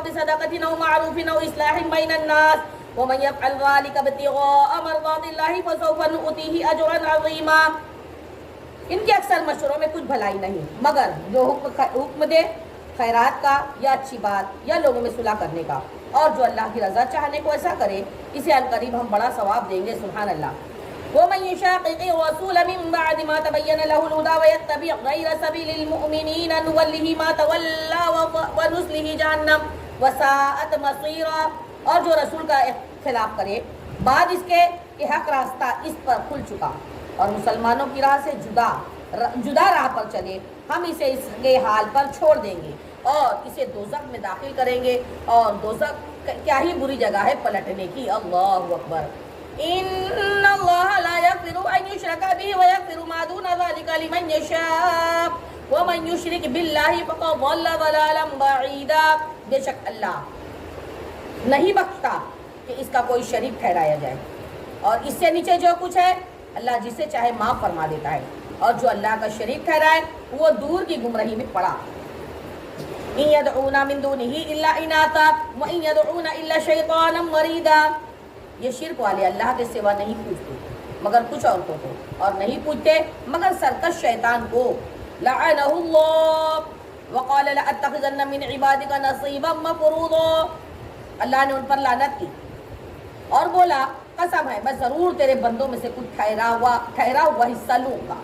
بصدقۃ او معروف او اصلاح بین الناس ومن یفعل ذلک ابتغاء مرضات اللہ فسوف نؤتیہ اجرا عظیما۔ ان کے اکثر مشوروں میں کچھ بھلائی نہیں مگر جو حکم دے خیرات کا یا اچھی بات یا لوگوں میں صلح کرنے کا، اور جو اللہ کی رضا چاہنے کو ایسا کرے اسے عنقریب ہم بڑا ثواب دیں گے، سبحان اللہ۔ وَمَن يُشَاقِقِ الرَّسُولَ مِن بَعْدِ مَا تَبَيَّنَ لَهُ الْهُدَىٰ وَيَتَّبِعْ غَيْرَ سَبِيلِ الْمُؤْمِنِينَ نُوَلِّهِ مَا تَوَلَّىٰ وَنُصْلِهِ جَهَنَّمَ وَسَاءَتْ مَصِيرًا۔ اور جو رسول کا خلاف کرے بعد اس کے کہ حق راستہ اس پر کھل چکا اور مسلمانوں کی راہ سے جدا راہ پر چلے، ہم اسے اس کے حال پر چھوڑ دیں گے اور اسے دوزخ میں داخل کریں گے، اور دوزخ کیا ہی بری جگہ ہے پلٹنے کی، اللہ اکبر۔ ان اللہ لا یغفر ان یشرک بہ ویغفر ما دون ذلک لمن یشاء ومن یشرک باللہ فقد ضل ضلالا بعیدا. بے شک اللہ نہیں بخشتا کہ اس کا کوئی شریک ٹھہرایا جائے، اور اس سے نیچے جو کچھ ہے اللہ جسے چاہے معاف فرما دیتا ہے، اور جو اللہ کا شریک ٹھہرائے وہ دور کی گمراہی میں پڑا. ان يدعون من دونه الا اناثا وان يدعون الا شيطانا مريدا. یہ شرک والے اللہ کے سوا نہیں پوچھتے مگر کچھ عورتوں کو، اور نہیں پوچھتے مگر سرکش شیطان کو. لعنہ اللہ وقال لاتخذن من عبادك نصيبا مفروضا. اللہ نے ان پر لعنت کی اور بولا قسم ہے میں ضرور تیرے بندوں میں سے کچھ ٹھہرا ہوا حصہ لوں گا.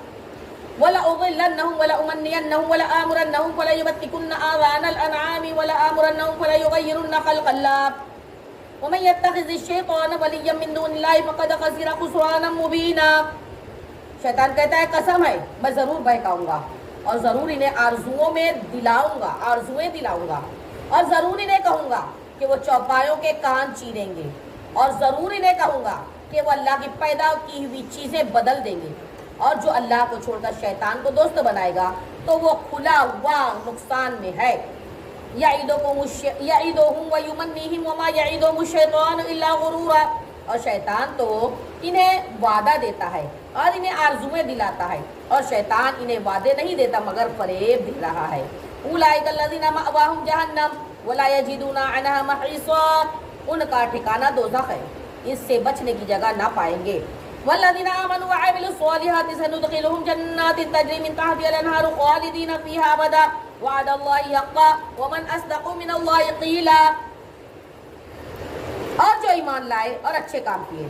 وَلَأُضِلَّنَّهُمْ وَلَأُمَنِّيَنَّهُمْ وَلَآمُرَنَّهُمْ فَلَيُبَتِّكُنَّ آذَانَ الْأَنْعَامِ وَلَآمُرَنَّهُمْ فَلَيُغَيِّرُنَّ خَلْقَ اللَّهِ وَمَن يَتَّخِذِ الشَّيْطَانَ وَلِيًّا مِّن دُونِ اللَّهِ فَقَدْ خَسِرَ خُسْرَانًا مُبِينًا. شیطان کہتا ہے قسم ہے میں ضرور بہکاؤں گا اور ضرور انہیں آرزوئیں دلاؤں گا اور ضرور انہیں کہوں گا کہ وہ چوپایوں کے کان چیریں گے، اور ضرور انہیں کہوں گا کہ وہ اللہ کی پیدا کی ہوئی چیزیں بدل دیں گے، اور جو اللہ کو چھوڑ کر شیطان کو دوست بنائے گا تو وہ کھلا ہوا نقصان میں ہے. یعدہم ویمنیہم وما یعدہم الشیطان الا غرورا. اور شیطان تو انہیں وعدہ دیتا ہے اور انہیں آرزویں دلاتا ہے، اور شیطان انہیں وعدے نہیں دیتا مگر فریب دے رہا ہے. اولئک الذین مأواہم جہنم ولا یجدون عنہا محیصا. ان کا ٹھکانہ دوزخ ہے، اس سے بچنے کی جگہ نہ پائیں گے. والذین آمنوا وعملوا الصالحات سندخلهم جنات تجری من تحتها الانہار خالدین فیہا ابدا وعد اللہ حقا ومن اصدق من اللہ قیلا. اور جو ایمان لائے اور اچھے کام کیے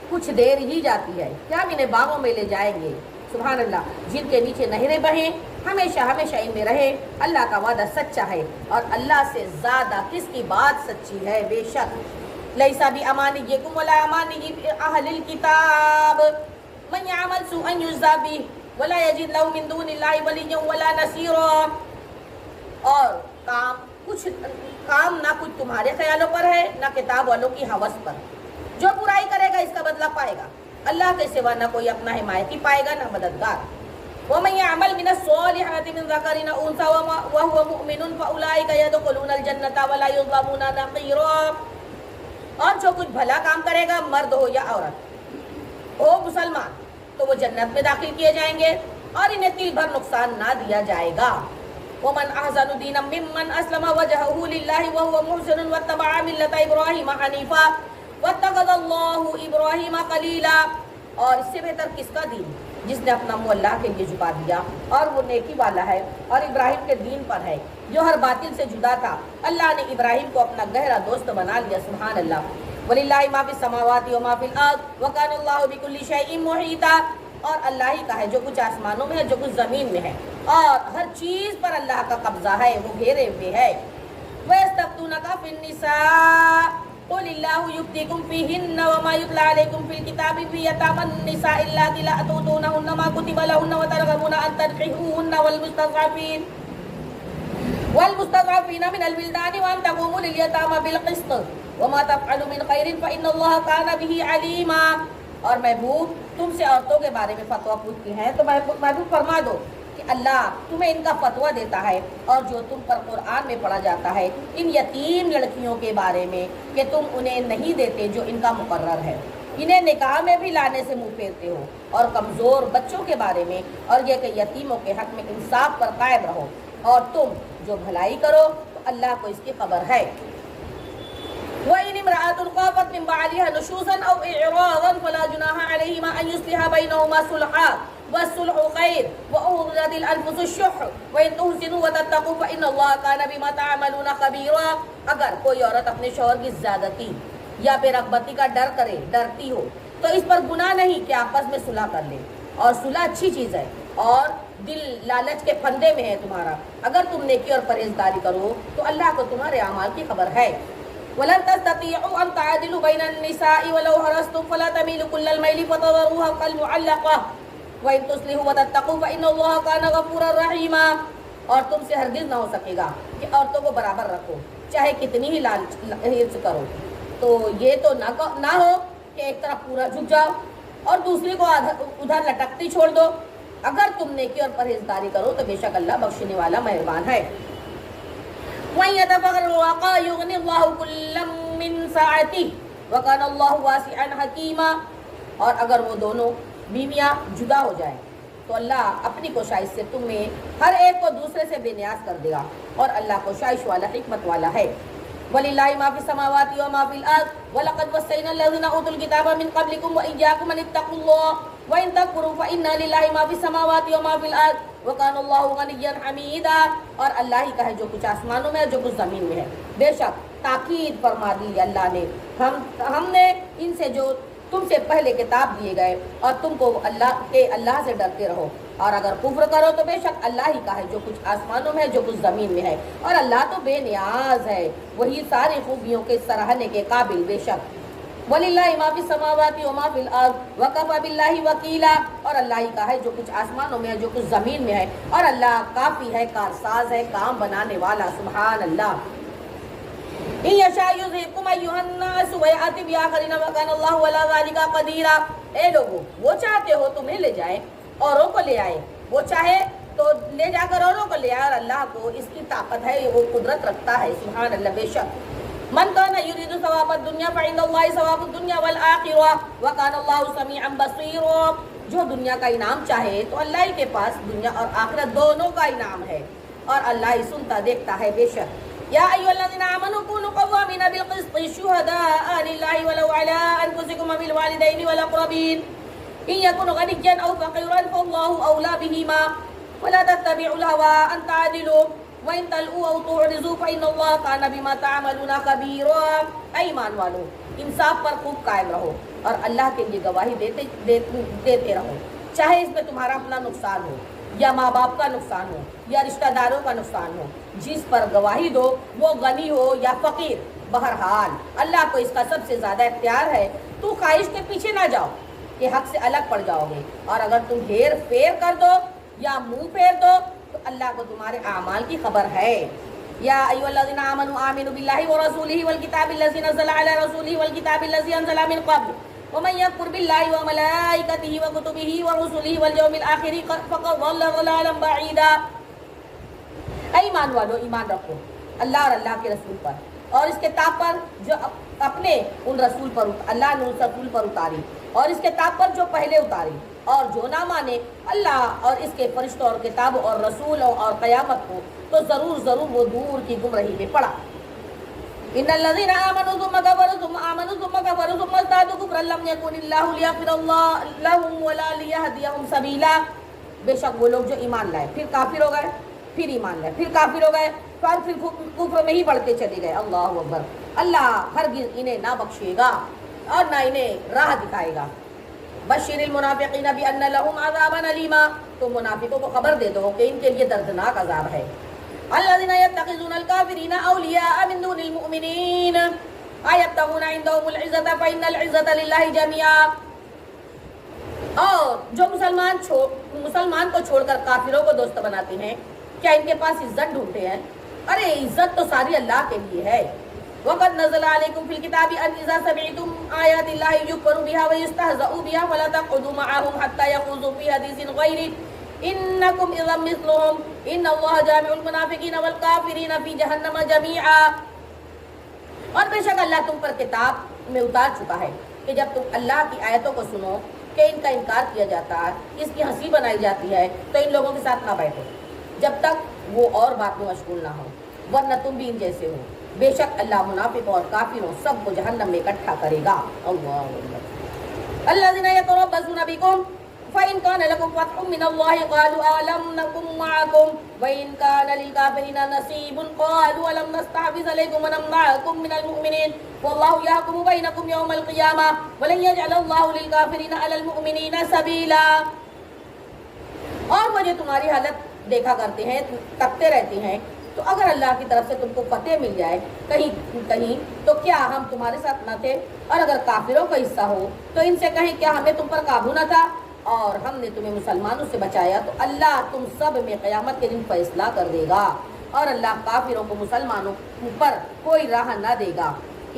کچھ دیر ہی جاتی ہے کہ ہم انہیں باغوں میں لے جائیں گے، سبحان اللہ، جن کے نیچے نہریں بہیں، ہمیشہ ہمیشہ ان میں رہے. اللہ کا وعدہ سچا ہے اور اللہ سے زیادہ کس کی بات سچی ہے. بے شک لیسا بامانیکم ولا امانی اہل الکتاب من یعمل سوءا یجزا بہ ولا یجد له من دون اللہ ولیا ولا نصیرا. اور کام نہ کچھ تمہارے خیالوں پر ہے نہ کتاب والوں کی ہوس پر. جو برائی کرے گا اس کا بدلہ پائے گا، اللہ کے سوا نہ کوئی اپنا حمایتی پائے گا نہ مددگار. ومن يعمل من الصالحات من ذكر أو أنثى وهو مؤمن فأولئك يدخلون الجنة ولا يظلمون نقيرا. اور جو کچھ بھلا کام کرے گا مرد ہو یا عورت ہو مسلمان تو وہ جنت میں داخل کیے جائیں گے اور انہیں تل بھر نقصان نہ دیا جائے گا. ومن احسن دینا ممن اسلم وجهه لله وهو محسن واتبع ملة ابراہیم حنیفا واتخذ اللہ ابراہیم خلیلا. اور اس سے بہتر کس کا دین جس نے اپنا منہ اللہ کے لیے جھکا دیا اور وہ نیکی والا ہے اور ابراہیم کے دین پر ہے جو ہر باطل سے جدا تھا. اللہ نے ابراہیم کو اپنا گہرا دوست بنا لیا. سبحان اللہ. وَلِلَّهِ مَا فِي السَّمَاوَاتِ وَمَا فِي الْأَرْضِ وَكَانَ اللَّهُ بِكُلِّ شَيْءٍ مُحِيطًا. اور اللہ ہی کا ہے جو کچھ آسمانوں میں ہے جو کچھ زمین میں ہے، اور ہر چیز پر اللہ کا قبضہ ہے، وہ گھیرے ہوئے ہے. وَيَسْتَفْتُونَكَ فِي النِّسَاءِ قُلِ اللَّهُ يُفْتِيكُمْ فِيهِنَّ وَمَا يُتْلَى عَلَيْكُمْ فِي الْكِتَابِ فِي يَتَامَى النِّسَاءِ اللَّاتِي لَا تُؤْتُونَهُنَّ مَا كُتِبَ لَهُنَّ وَتَرْغَبُونَ أَن تَنكِحُوهُنَّ والمستضعفين من الولدان وأن تقوموا لليتامى بالقسط وما تفعلوا من خير فإن الله كان به عليما. اور محبوب تم سے عورتوں کے بارے میں فتویٰ پوچھتی ہیں تو محبوب فرما دو کہ اللہ تمہیں ان کا فتویٰ دیتا ہے اور جو تم پر قرآن میں پڑھا جاتا ہے ان یتیم لڑکیوں کے بارے میں کہ تم انہیں نہیں دیتے جو ان کا مقرر ہے، انہیں نکاح میں بھی لانے سے منہ پھیرتے ہو، اور کمزور بچوں کے بارے میں اور یہ کہ یتیموں کے حق میں انصاف پر قائم رہو، اور تم جو بھلائی کرو تو اللہ کو اس کی خبر ہے. وَإِنِ امْرَأَةٌ خَافَتْ مِنْ بَعْلِهَا نُشُوزًا أَوْ إِعْرَاضًا فَلَا جُنَاحَ عَلَيْهِمَا أَنْ يُصْلِحَا بَيْنَهُمَا صُلْحًا وَالصُّلْحُ خَيْرٌ وَأُحْضِرَتِ الْأَنفُسُ الشُّحَّ وَإِنْ تُحْسِنُوا وَتَتَّقُوا فَإِنَّ اللَّهَ كَانَ بِمَا تَعْمَلُونَ خَبِيرًا. اگر کوئی عورت اپنے شوہر کی زیادتی یا بے رغبتی کا ڈرتی ہو تو اس پر گناہ نہیں کہ آپس میں صلح کر لے، اور صلح اچھی چیز ہے اور دل لالچ کے پھندے میں ہے تمہارا. اگر تم نیکی اور پرہیزگاری کرو تو اللہ کو تمہارے اعمال کی خبر ہے. وَلَن تَسْتَطِيعُوا أَن تَعْدِلُوا بَيْنَ النِّسَاءِ وَلَوْ حَرَصْتُمْ فَلَا تَمِيلُوا كُلَّ الْمَيْلِ فَتَذَرُوهَا كَالْمُعَلَّقَةِ وَإِن تُصْلِحُوا وَتَتَّقُوا فَإِنَّ اللَّهَ كَانَ غَفُورًا رَحِيمًا. اور تم سے ہرگز نہ ہو سکے گا کہ عورتوں کو برابر رکھو چاہے کتنی ہی لالچ کرو. تو یہ تو نہ ہو کہ ایک طرف پورا جھک جاؤ اور دوسری کو ادھر لٹکتی چھوڑ دو. اگر تم نیکی اور پرہیزگاری کرو تو بے شک اللہ بخشنے والا مہربان ہے. وَإِن يَتَفَرَّقَا يُغْنِ اللَّهُ كُلًّا مِّن سَعَتِهِ وَكَانَ اللَّهُ وَاسِعًا حَكِيمًا. اور اگر وہ دونوں بیویاں جدا ہو جائیں تو اللہ اپنی کوشش سے تمہیں ہر ایک کو دوسرے سے بے نیاز کر دے گا اور اللہ کوشش والا حکمت والا ہے. وَلِلَّهِ مَا فِي السَّمَاوَاتِ وَمَا فِي الْأَرْضِ وَلَقَدْ وَصَّيْنَا الَّذِينَ أُوتُوا الْكِتَابَ مِنْ قَبْلِكُمْ وَإِيَّاكُمْ أَنِ اتَّقُوا اللَّهَ وَإِن تَكْفُرُوا فَإِنَّ لِلَّهِ مَا فِي السَّمَاوَاتِ وَمَا فِي الْأَرْضِ وَكَانَ اللَّهُ غَنِيًّا حَمِيدًا. اور اللہ ہی کا ہے جو کچھ آسمانوں میں ہے جو کچھ زمین میں ہے. بے شک تاکید فرما دی اللہ نے ہم نے ان سے جو تم سے پہلے کتاب دیے گئے اور تم کو اللہ سے ڈرتے رہو. اور اگر کفر کرو تو بے شک اللہ ہی کا ہے جو کچھ آسمانوں میں ہے جو کچھ زمین میں ہے. اور اللہ تو بے نیاز ہے, وہی ساری خوبیوں کے سراہنے کے قابل. بے شک وَلِلَّهِ مَا فِي السَّمَاوَاتِ وَمَا فِي الْأَرْضِ وَكَفَى بِاللَّهِ وَكِيلًا. اور اللہ ہی کا ہے جو کچھ آسمانوں میں ہے جو کچھ زمین میں ہے اور اللہ کافی ہے, کارساز ہے, کام بنانے والا. سبحان اللہ. إِن يَشَاءْ يُذْهِبْكُمْ أَيُّهَا النَّاسُ وَيَأْتِ بِآخَرِينَ وَكَانَ اللَّهُ عَلَىٰ ذَٰلِكَ قَدِيرًا. اے لوگو, وہ چاہتے ہو تمہیں لے جائے اوروں کو لے آئے, وہ چاہے تو لے جا کر اوروں کو لے آئے, اور اللہ کو اس کی طاقت ہے, وہ قدرت رکھتا ہے. سبحان اللہ. بے شک من كان يريد ثواب الدنيا فعند الله ثواب الدنيا والآخرة وكان الله سميعا بصيرا. جو دنیا کا انعام چاہے تو اللہ ہی کے پاس دنیا اور آخرت دونوں کا انعام ہے, اور اللہ ہی سنتا دیکھتا ہے. بے شک یا ایھا الذین آمنوا كونوا قوامین بالقسط شهداء للہ ولو علی انفسکم وبالوالدین والاقربین ان یکن غنیا او فقیرا فاللہ اولی بہما ولا تتبعوا الهوى ان تعدلوا وَإِن تَلْؤُوا أَوْ تُعْرِضُوا فَإِنَّ اللَّهَ كَانَ بِمَا تَعْمَلُونَ خَبِيرًا. اے ایمان والو, انصاف پر خوب قائم رہو اور اللہ کے لیے گواہی دیتے رہو, چاہے اس میں تمہارا اپنا نقصان ہو یا ماں باپ کا نقصان ہو یا رشتہ داروں کا نقصان ہو. جس پر گواہی دو وہ غنی ہو یا فقیر, بہرحال اللہ کو اس کا سب سے زیادہ اختیار ہے. تو خواہش کے پیچھے نہ جاؤ کہ حق سے الگ پڑ جاؤ گے, اور اگر تم ہیر پھیر کر دو یا منہ پھیر دو تو اللہ کو تمہارے اعمال کی خبر ہے. یا ایھا الذین آمنوا آمنوا باللہ ورسولہ والکتاب الذی نزل علی رسولہ والکتاب الذی انزل من قبل ومن یکفر باللہ وملائکتہ وکتبہ ورسلہ والیوم الآخر فقد ضل ضلالا بعیدا. اے ایمان والو, ایمان رکھو اللہ اور اللہ کے رسول پر اور اس کتاب پر جو اپنے ان رسول پر اللہ نے اس رسول پر اتاری, اور اس کتاب پر جو پہلے اتاری, اور جو نہ مانے اللہ اور اس کے فرشتوں اور کتاب اور رسولوں اور قیامت کو تو ضرور وہ دور کی گمراہی میں پڑا. ان الذين امنوا ثم كفروا ثم امنوا ثم كفروا ثم ازدادوا كفرا لم يكن الله ليغفر الله لهم ولا ليهديهم سبيلا. بے شک وہ لوگ جو ایمان لائے پھر کافر ہو گئے, پھر ایمان لائے پھر کافر ہو گئے, پھر کفر میں ہی بڑھتے چلے گئے. اللہ اکبر. اللہ ہرگز انہیں نہ بخشے گا اور نہ انہیں راہ دکھائے گا. بشر المنافقین بان لهم عذابا الیما. تو منافقوں کو خبر دے دو کہ ان کے لیے دردناک عذاب ہے. الذين يتخذون الكافرين اولیاء من دون المؤمنین ایبتغون عندهم العزة فإن العزة لله جميعا. اور جو مسلمان کو چھوڑ کر کافروں کو دوست بناتے ہیں, کیا ان کے پاس عزت ڈھونڈتے ہیں؟ ارے عزت تو ساری اللہ کے لیے ہے. وقد نزل عليكم في الكتاب أن إذا سمعتم آيات الله يكفر بها ويستهزأ بها فلا تقعدوا معهم حتى يخوضوا في حديث غيره إنكم إذا مثلهم إن الله جامع المنافقين والكافرين في جهنم جميعا. اور بے شک اللہ تم پر کتاب میں اتار چکا ہے کہ جب تم اللہ کی آیتوں کو سنو کہ ان کا انکار کیا جاتا ہے, اس کی ہنسی بنائی جاتی ہے, تو ان لوگوں کے ساتھ نہ بیٹھو جب تک وہ اور بات میں مشغول نہ ہو, ورنہ تم بھی ان جیسے ہو. بے شک اللہ منافقوں اور کافروں سب کو جہنم میں اکٹھا کرے گا. اللہ اکبر. الذين يتربصون بكم فإن كان لكم فتح من الله قالوا ألم نكن معكم وإن كان للكافرين نصيب قالوا ألم نستحوذ عليكم ونمنعكم من المؤمنين والله يحكم بينكم يوم القيامة ولن يجعل الله للكافرين على المؤمنين سبيلا. اور وہ جو تمہاری حالت دیکھا کرتے ہیں, تکتے رہتے ہیں, تو اگر اللہ کی طرف سے تم کو فتح مل جائے کہیں تو کیا ہم تمہارے ساتھ نہ تھے؟ اور اگر کافروں کا حصہ ہو تو ان سے کہیں کیا ہمیں تم پر قابو نہ تھا اور ہم نے تمہیں مسلمانوں سے بچایا؟ تو اللہ تم سب میں قیامت کے دن فیصلہ کر دے گا, اور اللہ کافروں کو مسلمانوں پر کوئی راہ نہ دے گا.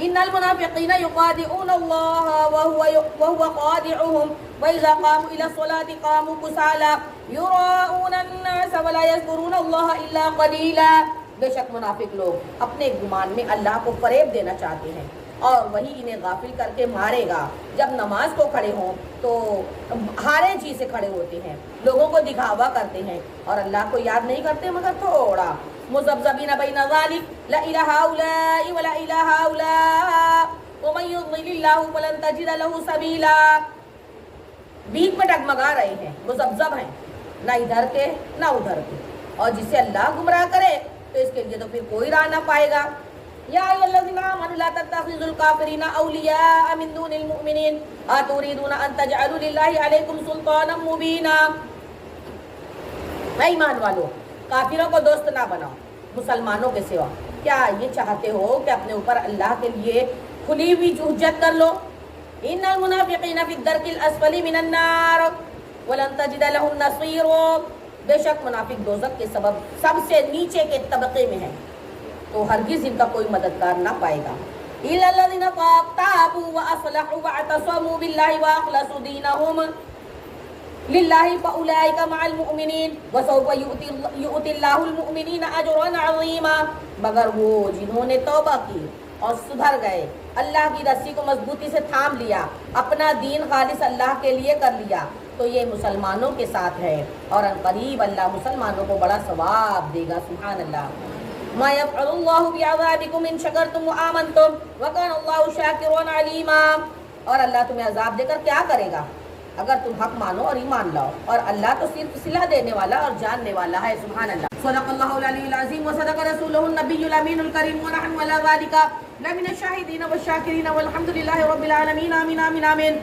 ان المنافقین یخادعون اللہ وهو خادعهم واذا قاموا الى الصلاة قاموا کسالى یراؤون الناس ولا یذکرون اللہ الا قلیلا. بے شک منافق لوگ اپنے گمان میں اللہ کو فریب دینا چاہتے ہیں اور وہی انہیں غافل کر کے مارے گا. جب نماز کو کھڑے ہوں تو ہارے چیز سے کھڑے ہوتے ہیں, لوگوں کو دکھاوا کرتے ہیں اور اللہ کو یاد نہیں کرتے مگر تھوڑا. مذبذبین بین ذلک لا الہ ہؤلاء ولا الہ ہؤلاء ومن یضلل اللہ فلن تجد له سبیلا. بیچ میں ڈگمگا رہے ہیں, مذبذب ہیں, نہ ادھر کے نہ ادھر کے, اور جسے اللہ گمراہ کرے تو اس کے لیے تو پھر کوئی راہ نہ پائے گا. یا ایھا الذین آمنوا لا تتخذوا الکافرین اولیاء من دون المؤمنین اتریدون ان تجعلوا للہ علیکم سلطانا مبینا. اے ایمان والو, کافروں کو دوست نہ بناؤ مسلمانوں کے سوا. کیا یہ چاہتے ہو کہ اپنے اوپر اللہ کے لیے کھلی ہوئی حجت کر لو؟ ان المنافقین فی الدرک الاسفل من النار ولن تجد لهم نصیرا. بے شک منافق دوزخ کے سبب سب سے نیچے کے طبقے میں ہیں, تو ہرگز ان کا کوئی مددگار نہ پائے گا. الا الذین تابوا واصلحوا واعتصموا باللہ واخلصوا دینہم للہ فاولئک مع المؤمنین وسوف یؤتی اللہ المؤمنین اجرا عظیما. مگر وہ جنہوں نے توبہ کی اور سدھر گئے, اللہ کی رسی کو مضبوطی سے تھام لیا, اپنا دین خالص اللہ کے لیے کر لیا, تو یہ مسلمانوں کے ساتھ ہے اور ان قریب اللہ مسلمانوں کو بڑا ثواب دے گا. سبحان اللہ. ما يفعل الله بعذابكم ان شكرتم وآمنتم وكان الله شاكرا عليما. اور اللہ تمہیں عذاب دے کر کیا کرے گا اگر تم حق مانو اور ایمان لاؤ, اور اللہ تو صرف صلح دینے والا اور جاننے والا ہے. سبحان اللہ. صدق اللہ العلی العظیم وصدق رسولہ النبی الامین الکریم ونحن علی ذلک لمن الشاہدین والشاکرین والحمد للہ رب العالمین. آمین آمین آمین.